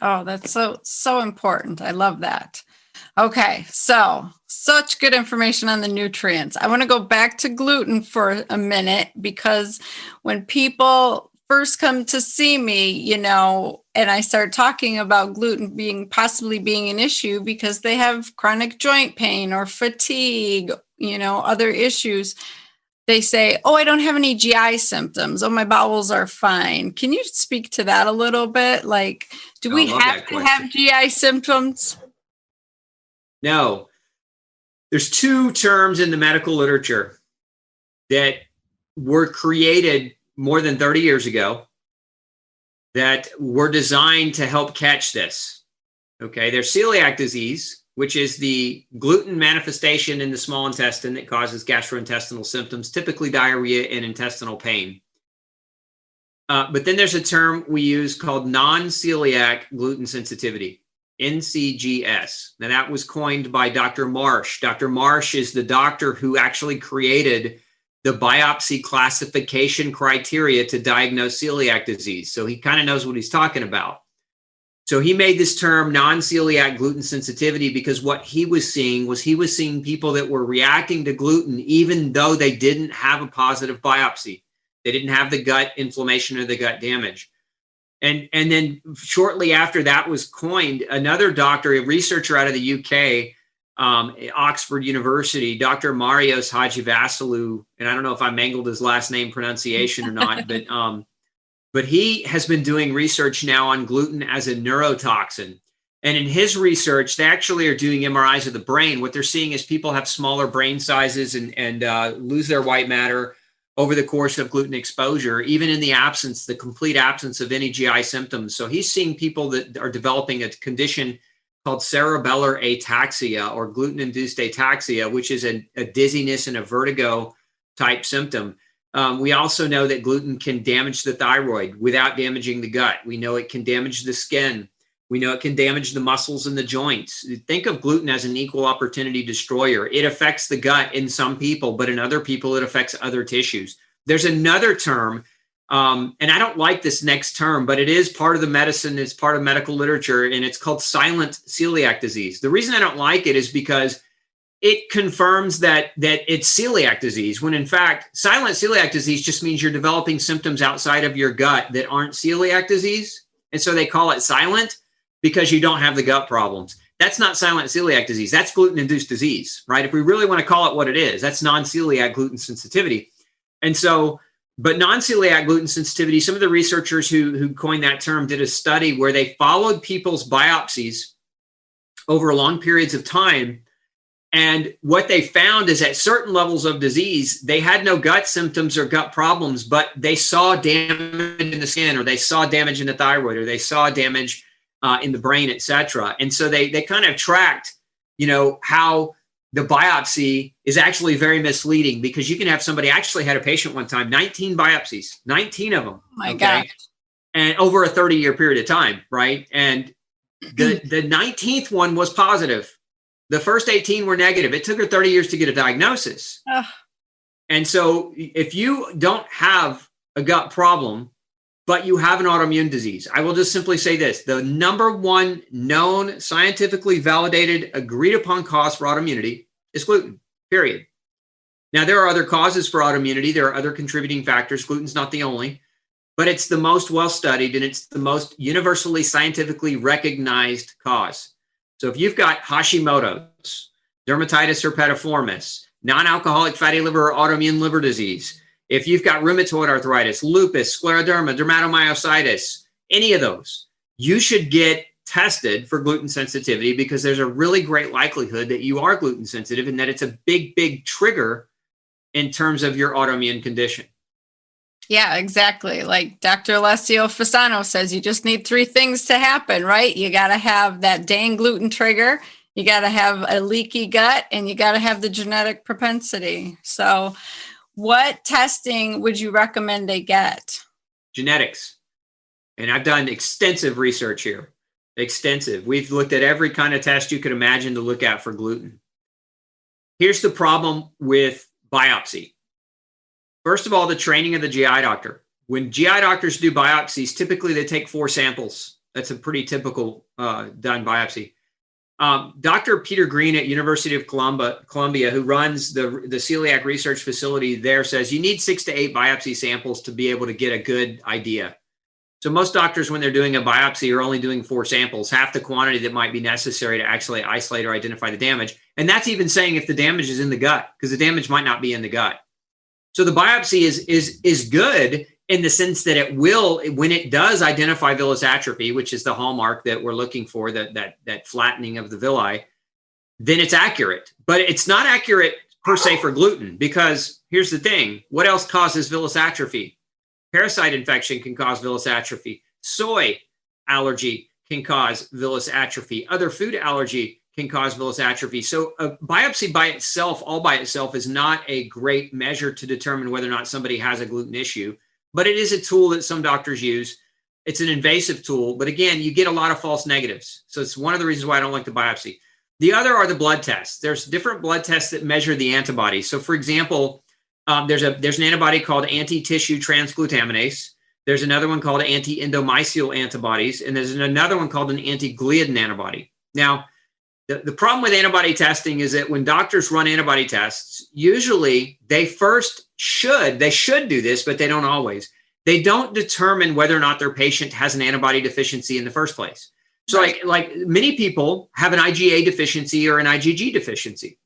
Oh, that's so important. I love that. Okay, so such good information on the nutrients. I want to go back to gluten for a minute, because when people first come to see me, and I start talking about gluten possibly being an issue because they have chronic joint pain or fatigue, other issues, they say, oh, I don't have any GI symptoms. Oh, my bowels are fine. Can you speak to that a little bit? Like, do we have to have GI symptoms? No. There's two terms in the medical literature that were created more than 30 years ago that were designed to help catch this. Okay, there's celiac disease, which is the gluten manifestation in the small intestine that causes gastrointestinal symptoms, typically diarrhea and intestinal pain. But then there's a term we use called non-celiac gluten sensitivity, NCGS. Now that was coined by Dr. Marsh. Dr. Marsh is the doctor who actually created the biopsy classification criteria to diagnose celiac disease. So he kind of knows what he's talking about. So he made this term non-celiac gluten sensitivity because what he was seeing people that were reacting to gluten even though they didn't have a positive biopsy. They didn't have the gut inflammation or the gut damage. And then shortly after that was coined, another doctor, a researcher out of the UK, Oxford University, Dr. Marios Hadjivassiliou, and I don't know if I mangled his last name pronunciation or not, but he has been doing research now on gluten as a neurotoxin. And in his research, they actually are doing MRIs of the brain. What they're seeing is people have smaller brain sizes and lose their white matter over the course of gluten exposure, even in the complete absence of any GI symptoms. So he's seeing people that are developing a condition called cerebellar ataxia or gluten-induced ataxia, which is a dizziness and a vertigo type symptom. We also know that gluten can damage the thyroid without damaging the gut. We know it can damage the skin. We know it can damage the muscles and the joints. Think of gluten as an equal opportunity destroyer. It affects the gut in some people, but in other people, it affects other tissues. There's another term, and I don't like this next term, but it is part of the medicine, it's part of medical literature, and it's called silent celiac disease. The reason I don't like it is because it confirms that it's celiac disease, when in fact, silent celiac disease just means you're developing symptoms outside of your gut that aren't celiac disease. And so they call it silent because you don't have the gut problems. That's not silent celiac disease. That's gluten-induced disease, right? If we really want to call it what it is, that's non-celiac gluten sensitivity. And so, but non-celiac gluten sensitivity, some of the researchers who coined that term did a study where they followed people's biopsies over long periods of time. And what they found is at certain levels of disease, they had no gut symptoms or gut problems, but they saw damage in the skin, or they saw damage in the thyroid, or they saw damage in the brain, et cetera. And so they kind of tracked, how the biopsy is actually very misleading, because you can have somebody, actually had a patient one time, 19 biopsies, 19 of them. Oh my gosh. And over a 30-year period of time, right? And the 19th one was positive. The first 18 were negative. It took her 30 years to get a diagnosis. And so if you don't have a gut problem, but you have an autoimmune disease. I will just simply say this. The number one known, scientifically validated, agreed upon cause for autoimmunity is gluten, period. Now, there are other causes for autoimmunity. There are other contributing factors. Gluten's not the only, but it's the most well-studied and it's the most universally scientifically recognized cause. So if you've got Hashimoto's, dermatitis herpetiformis, non-alcoholic fatty liver or autoimmune liver disease, if you've got rheumatoid arthritis, lupus, scleroderma, dermatomyositis, any of those, you should get tested for gluten sensitivity because there's a really great likelihood that you are gluten sensitive and that it's a big, big trigger in terms of your autoimmune condition. Yeah, exactly. Like Dr. Alessio Fasano says, you just need 3 things to happen, right? You got to have that dang gluten trigger, you got to have a leaky gut, and you got to have the genetic propensity. So what testing would you recommend they get? Genetics. And I've done extensive research here. Extensive. We've looked at every kind of test you could imagine to look at for gluten. Here's the problem with biopsy. First of all, the training of the GI doctor. When GI doctors do biopsies, typically they take 4 samples. That's a pretty typical done biopsy. Dr. Peter Green at University of Columbia, who runs the celiac research facility there, says you need 6 to 8 biopsy samples to be able to get a good idea. So most doctors, when they're doing a biopsy, are only doing 4 samples, half the quantity that might be necessary to actually isolate or identify the damage. And that's even saying if the damage is in the gut, because the damage might not be in the gut. So the biopsy is good in the sense that it will, when it does identify villus atrophy, which is the hallmark that we're looking for, that flattening of the villi, then it's accurate. But it's not accurate per se for gluten, because here's the thing. What else causes villus atrophy? Parasite infection can cause villus atrophy. Soy allergy can cause villus atrophy. Other food allergy can cause villus atrophy. So a biopsy by itself, all by itself, is not a great measure to determine whether or not somebody has a gluten issue, but it is a tool that some doctors use. It's an invasive tool, but again, you get a lot of false negatives. So it's one of the reasons why I don't like the biopsy. The other are the blood tests. There's different blood tests that measure the antibodies. So for example, there's an antibody called anti-tissue transglutaminase. There's another one called anti-endomysial antibodies, and there's another one called an anti-gliadin antibody. Now, the problem with antibody testing is that when doctors run antibody tests, usually they should do this, but they don't always. They don't determine whether or not their patient has an antibody deficiency in the first place. So right. like many people have an IgA deficiency or an IgG deficiency.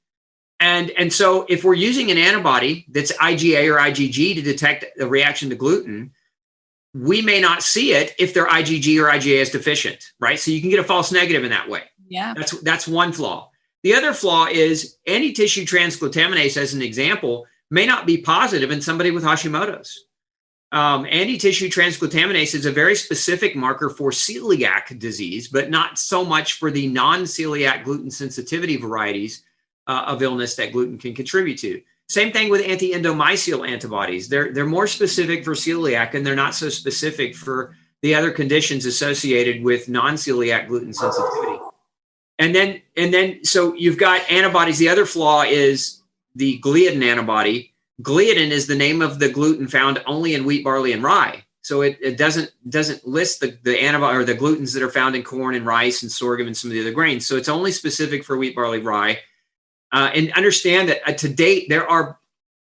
And so if we're using an antibody that's IgA or IgG to detect a reaction to gluten, we may not see it if their IgG or IgA is deficient, right? So you can get a false negative in that way. Yeah. That's one flaw. The other flaw is anti-tissue transglutaminase, as an example, may not be positive in somebody with Hashimoto's. Anti-tissue transglutaminase is a very specific marker for celiac disease, but not so much for the non-celiac gluten sensitivity varieties of illness that gluten can contribute to. Same thing with anti-endomysial antibodies. They're more specific for celiac, and they're not so specific for the other conditions associated with non-celiac gluten sensitivity. And then, so you've got antibodies. The other flaw is the gliadin antibody. Gliadin is the name of the gluten found only in wheat, barley, and rye. So it doesn't list the antibody or the glutens that are found in corn and rice and sorghum and some of the other grains. So it's only specific for wheat, barley, rye. And understand that to date, there are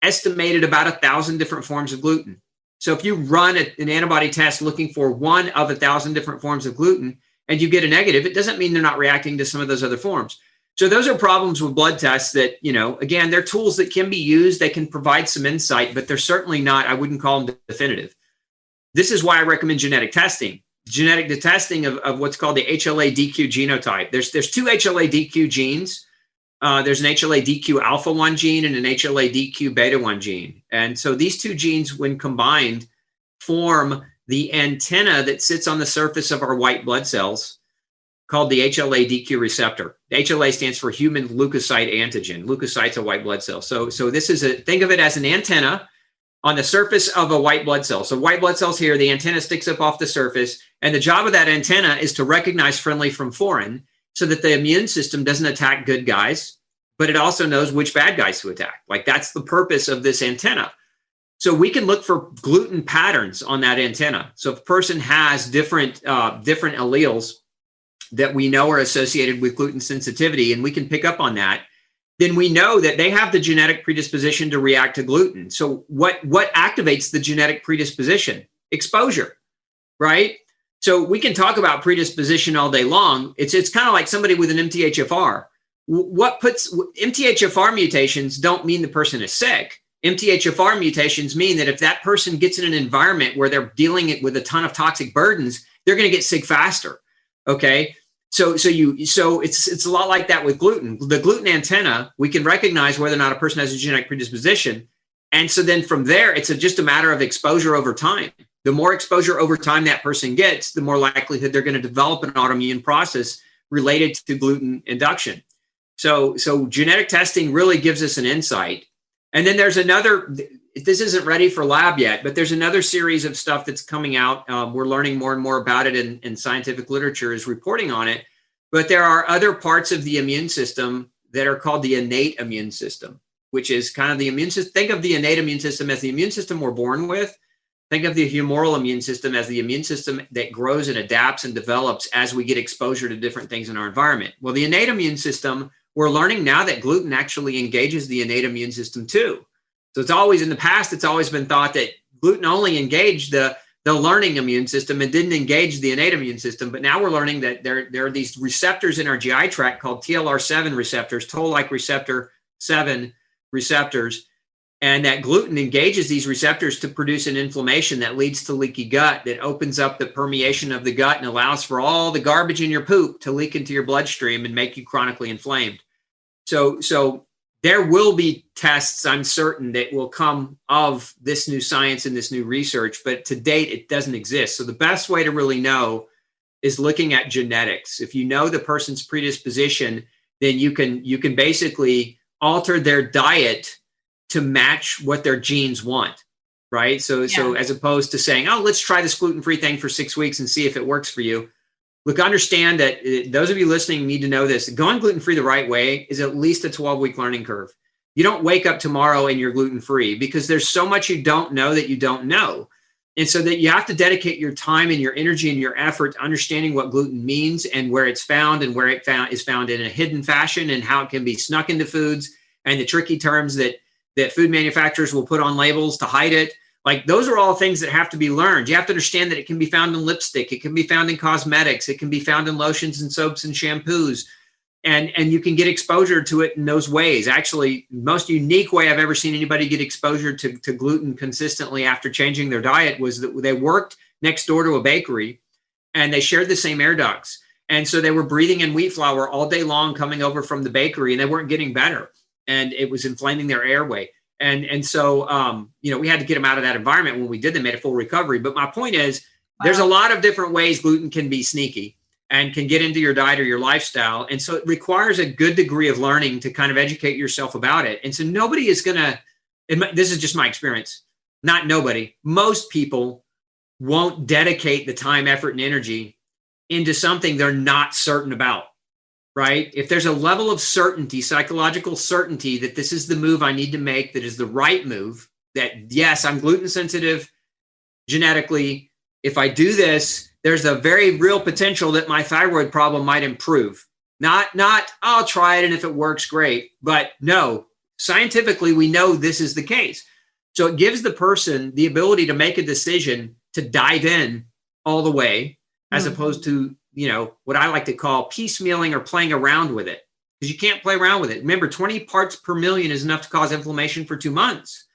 estimated about 1,000 different forms of gluten. So if you run an antibody test looking for one of 1,000 different forms of gluten and you get a negative, it doesn't mean they're not reacting to some of those other forms. So those are problems with blood tests that, again, they're tools that can be used. They can provide some insight, but they're certainly not, I wouldn't call them definitive. This is why I recommend genetic testing. Genetic testing of what's called the HLA-DQ genotype. There's 2 HLA-DQ genes. There's an HLA-DQ alpha-1 gene and an HLA-DQ beta-1 gene. And so these 2 genes, when combined, form the antenna that sits on the surface of our white blood cells called the HLA-DQ receptor. The HLA stands for human leukocyte antigen. Leukocyte's a white blood cell. So this is think of it as an antenna on the surface of a white blood cell. So white blood cells here, the antenna sticks up off the surface, and the job of that antenna is to recognize friendly from foreign so that the immune system doesn't attack good guys, but it also knows which bad guys to attack. Like that's the purpose of this antenna. So we can look for gluten patterns on that antenna. So if a person has different alleles that we know are associated with gluten sensitivity, and we can pick up on that, then we know that they have the genetic predisposition to react to gluten. So what activates the genetic predisposition? Exposure, right? So we can talk about predisposition all day long. It's kind of like somebody with an MTHFR. MTHFR mutations don't mean the person is sick. MTHFR mutations mean that if that person gets in an environment where they're dealing with a ton of toxic burdens, they're going to get sick faster. Okay. So it's a lot like that with gluten. The gluten antenna, we can recognize whether or not a person has a genetic predisposition. And so then from there, it's just a matter of exposure over time. The more exposure over time that person gets, the more likelihood they're going to develop an autoimmune process related to gluten induction. So genetic testing really gives us an insight. And then there's another, this isn't ready for lab yet, but there's another series of stuff that's coming out. We're learning more and more about it, and scientific literature is reporting on it. But there are other parts of the immune system that are called the innate immune system, which is kind of the immune system. Think of the innate immune system as the immune system we're born with. Think of the humoral immune system as the immune system that grows and adapts and develops as we get exposure to different things in our environment. Well, the innate immune system, we're learning now that gluten actually engages the innate immune system too. So it's always, in the past, it's always been thought that gluten only engaged the learning immune system and didn't engage the innate immune system. But now we're learning that there are these receptors in our GI tract called TLR7 receptors, toll-like receptor 7 receptors, and that gluten engages these receptors to produce an inflammation that leads to leaky gut, that opens up the permeation of the gut and allows for all the garbage in your poop to leak into your bloodstream and make you chronically inflamed. So there will be tests, I'm certain, that will come of this new science and this new research, but to date, it doesn't exist. So the best way to really know is looking at genetics. If you know the person's predisposition, then you can basically alter their diet to match what their genes want, right? So as opposed to saying, oh, let's try this gluten-free thing for 6 weeks and see if it works for you. Look, understand that those of you listening need to know this. Going gluten-free the right way is at least a 12-week learning curve. You don't wake up tomorrow and you're gluten-free, because there's so much you don't know that you don't know. And so that you have to dedicate your time and your energy and your effort to understanding what gluten means and where it's found, and where it is found in a hidden fashion, and how it can be snuck into foods, and the tricky terms that food manufacturers will put on labels to hide it. Like, those are all things that have to be learned. You have to understand that it can be found in lipstick. It can be found in cosmetics. It can be found in lotions and soaps and shampoos. And you can get exposure to it in those ways. Actually, most unique way I've ever seen anybody get exposure to gluten consistently after changing their diet was that they worked next door to a bakery, and they shared the same air ducts. And so they were breathing in wheat flour all day long coming over from the bakery, and they weren't getting better. And it was inflaming their airway. And so, we had to get them out of that environment. When we did, they made a full recovery. But my point is, there's a lot of different ways gluten can be sneaky and can get into your diet or your lifestyle. And so it requires a good degree of learning to kind of educate yourself about it. And so nobody is going to, this is just my experience, not nobody, most people won't dedicate the time, effort, and energy into something they're not certain about. Right? If there's a level of certainty, psychological certainty, that this is the move I need to make, that is the right move, that yes, I'm gluten sensitive genetically. If I do this, there's a very real potential that my thyroid problem might improve. Not I'll try it, and if it works, great. But no, scientifically, we know this is the case. So it gives the person the ability to make a decision to dive in all the way, as opposed to what I like to call piecemealing or playing around with it, because you can't play around with it. Remember, 20 parts per million is enough to cause inflammation for 2 months.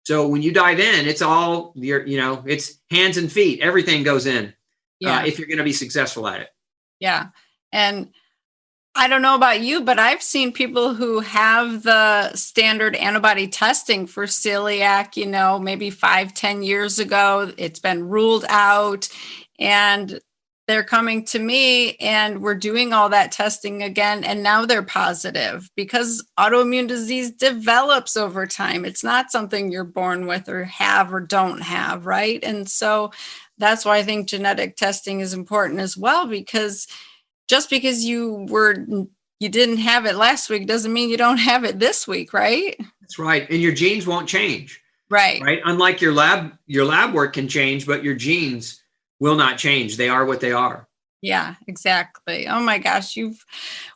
So when you dive in, it's all it's hands and feet. Everything goes in if you're going to be successful at it. Yeah. And I don't know about you, but I've seen people who have the standard antibody testing for celiac, maybe 5-10 years ago. It's been ruled out, and they're coming to me, and we're doing all that testing again, and now they're positive, because autoimmune disease develops over time. It's not something you're born with or have or don't have, right? And so that's why I think genetic testing is important as well, because just because you didn't have it last week doesn't mean you don't have it this week, right? That's right. And your genes won't change. Right. right? Unlike your lab work can change, but your genes will not change. They are what they are. Yeah, exactly. Oh my gosh,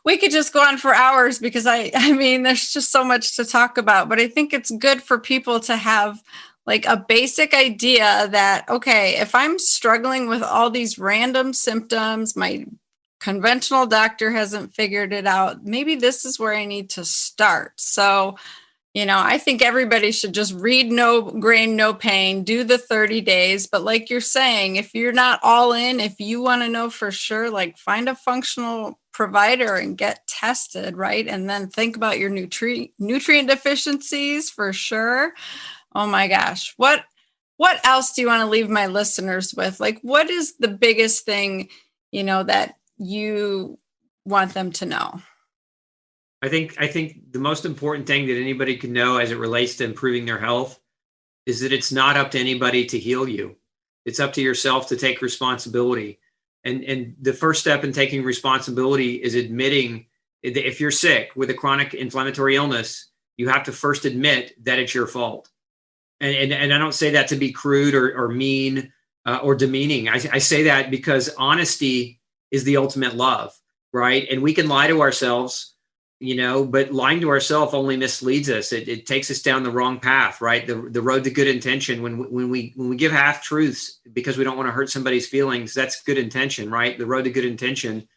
we could just go on for hours because I mean there's just so much to talk about, but I think it's good for people to have like a basic idea that okay, if I'm struggling with all these random symptoms, my conventional doctor hasn't figured it out, maybe this is where I need to start. So I think everybody should just read No Grain, No Pain, do the 30 days. But like you're saying, if you're not all in, if you want to know for sure, like find a functional provider and get tested, right? And then think about your nutrient deficiencies for sure. Oh my gosh. What else do you want to leave my listeners with? Like, what is the biggest thing, that you want them to know? I think the most important thing that anybody can know as it relates to improving their health is that it's not up to anybody to heal you. It's up to yourself to take responsibility. And the first step in taking responsibility is admitting that if you're sick with a chronic inflammatory illness, you have to first admit that it's your fault. And I don't say that to be crude or mean or demeaning. I say that because honesty is the ultimate love, right? And we can lie to ourselves, but lying to ourselves only misleads us. It takes us down the wrong path, right? The road to good intention. When we give half truths because we don't want to hurt somebody's feelings, that's good intention, right? The road to good intention,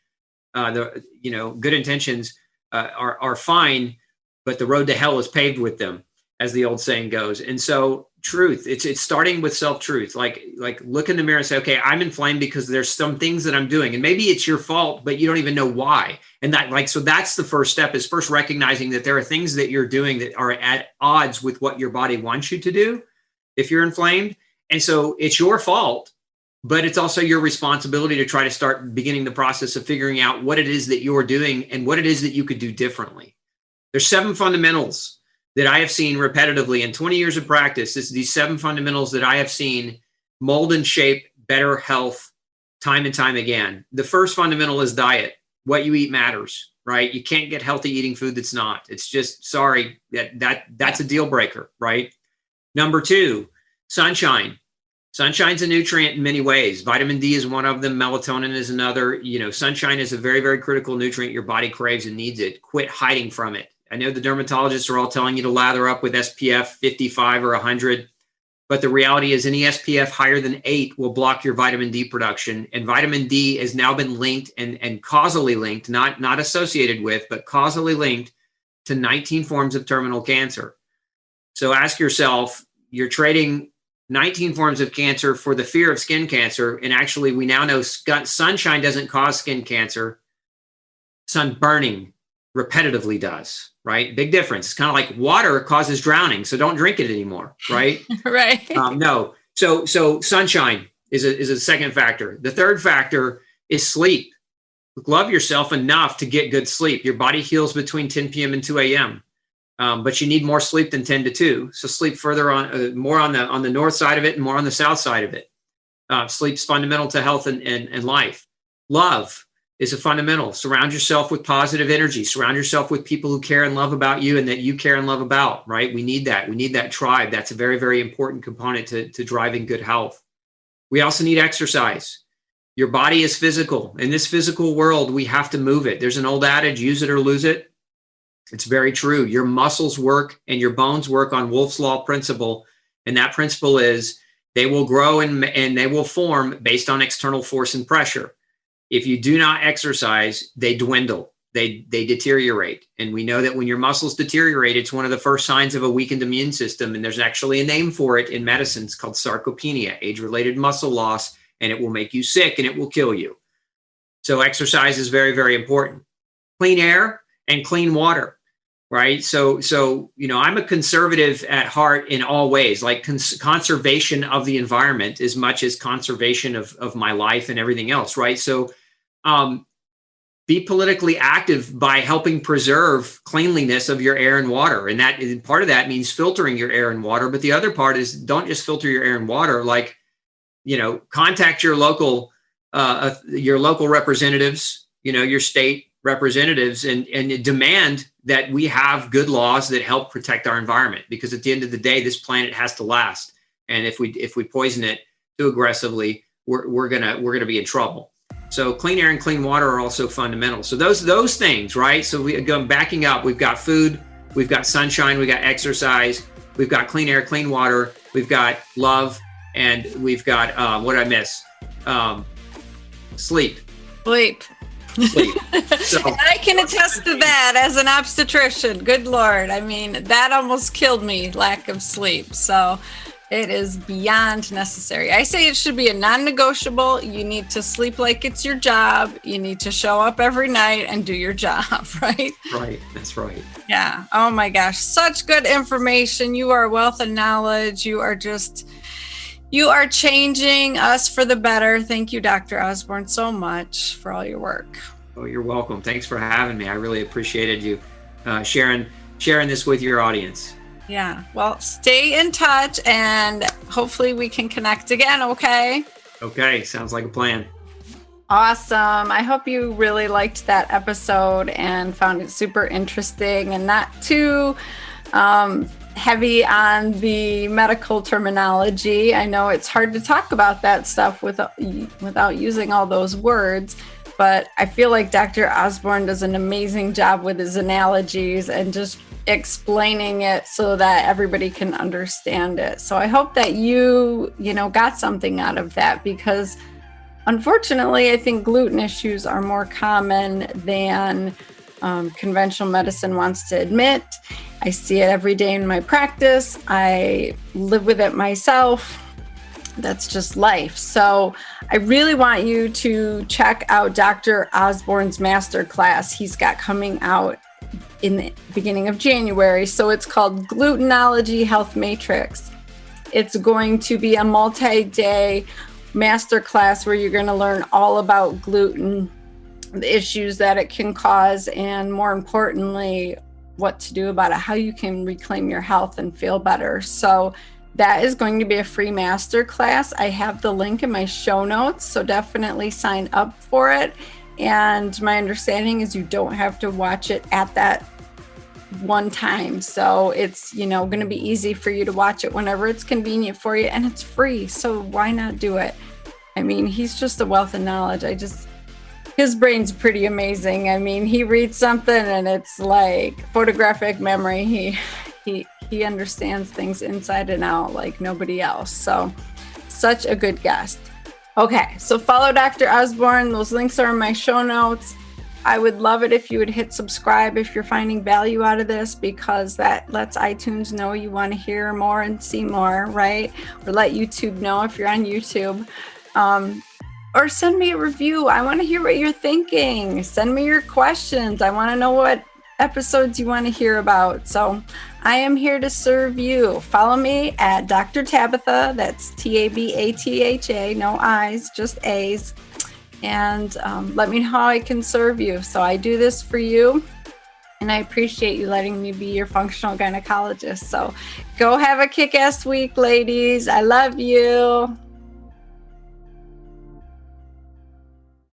good intentions are fine, but the road to hell is paved with them, as the old saying goes. And so truth, it's starting with self-truth. Like look in the mirror and say, okay, I'm inflamed because there's some things that I'm doing, and maybe it's your fault, but you don't even know why. And so that's the first step, is first recognizing that there are things that you're doing that are at odds with what your body wants you to do if you're inflamed. And so it's your fault, but it's also your responsibility to try to start beginning the process of figuring out what it is that you're doing and what it is that you could do differently. There's 7 fundamentals that I have seen repetitively in 20 years of practice. It's these 7 fundamentals that I have seen mold and shape better health time and time again. The first fundamental is diet. What you eat matters, right? You can't get healthy eating food that's not. It's just, sorry, that's a deal breaker, right? Number 2, sunshine. Sunshine's a nutrient in many ways. Vitamin D is one of them. Melatonin is another. Sunshine is a very, very critical nutrient. Your body craves and needs it. Quit hiding from it. I know the dermatologists are all telling you to lather up with SPF 55 or 100, but the reality is any SPF higher than 8 will block your vitamin D production. And vitamin D has now been linked and causally linked, not associated with, but causally linked to 19 forms of terminal cancer. So ask yourself, you're trading 19 forms of cancer for the fear of skin cancer. And actually, we now know sunshine doesn't cause skin cancer. Sun burning repetitively does, right? Big difference. It's kind of like water causes drowning, so don't drink it anymore, right? Right. No. So sunshine is a second factor. The third factor is sleep. Love yourself enough to get good sleep. Your body heals between 10 p.m. and 2 a.m. But you need more sleep than 10 to 2. So sleep further on, more on the north side of it and more on the south side of it. Sleep's fundamental to health and life. Love is a fundamental. Surround yourself with positive energy. Surround yourself with people who care and love about you and that you care and love about, right? We need that. We need that tribe. That's a very, very important component to driving good health. We also need exercise. Your body is physical. In this physical world, we have to move it. There's an old adage, use it or lose it. It's very true. Your muscles work and your bones work on Wolff's Law principle. And that principle is they will grow and they will form based on external force and pressure. If you do not exercise, they dwindle, they deteriorate. And we know that when your muscles deteriorate, it's one of the first signs of a weakened immune system. And there's actually a name for it in medicine. It's called sarcopenia, age-related muscle loss, and it will make you sick and it will kill you. So exercise is very, very important. Clean air and clean water, right? So I'm a conservative at heart in all ways, like conservation of the environment as much as conservation of my life and everything else, right? So be politically active by helping preserve cleanliness of your air and water. And part of that means filtering your air and water. But the other part is don't just filter your air and water, contact your local representatives, your state representatives and demand that we have good laws that help protect our environment, because at the end of the day, this planet has to last. And if we poison it too aggressively, we're gonna be in trouble. So clean air and clean water are also fundamental. So those things, right? So we go backing up. We've got food, we've got sunshine, we got exercise, we've got clean air, clean water, we've got love, and we've got what did I miss? Sleep. Sleep. So, and I can attest to that as an obstetrician. Good Lord. I mean, that almost killed me, lack of sleep. So it is beyond necessary. I say it should be a non-negotiable. You need to sleep like it's your job. You need to show up every night and do your job, right? Right. That's right. Yeah. Oh my gosh. Such good information. You are a wealth of knowledge. You are changing us for the better. Thank you, Dr. Osborne, so much for all your work. Oh, you're welcome. Thanks for having me. I really appreciated you sharing this with your audience. Yeah. Well, stay in touch and hopefully we can connect again. Okay. Okay. Sounds like a plan. Awesome. I hope you really liked that episode and found it super interesting and not too heavy on the medical terminology. I know it's hard to talk about that stuff without using all those words, but I feel like Dr. Osborne does an amazing job with his analogies and just explaining it so that everybody can understand it. So I hope that you got something out of that, because unfortunately, I think gluten issues are more common than conventional medicine wants to admit. I see it every day in my practice. I live with it myself. That's just life. So I really want you to check out Dr. Osborne's masterclass he's got coming out in the beginning of January. So it's called Glutenology Health Matrix. It's going to be a multi-day masterclass where you're going to learn all about gluten, the issues that it can cause, and more importantly, what to do about it, how you can reclaim your health and feel better. So that is going to be a free masterclass. I have the link in my show notes, so definitely sign up for it. And my understanding is you don't have to watch it at that one time. So it's, going to be easy for you to watch it whenever it's convenient for you, and it's free. So why not do it? I mean, he's just a wealth of knowledge. His brain's pretty amazing. I mean, he reads something and it's like photographic memory. He understands things inside and out like nobody else. So such a good guest. Okay, so follow Dr. Osborne. Those links are in my show notes. I would love it if you would hit subscribe if you're finding value out of this, because that lets iTunes know you want to hear more and see more, right? Or let YouTube know if you're on YouTube. Or send me a review. I want to hear what you're thinking. Send me your questions. I want to know what episodes you want to hear about. So I am here to serve you. Follow me at Dr. Tabatha. That's Tabatha, no I's, just A's. And let me know how I can serve you. So I do this for you, and I appreciate you letting me be your functional gynecologist. So go have a kick-ass week, ladies. I love you.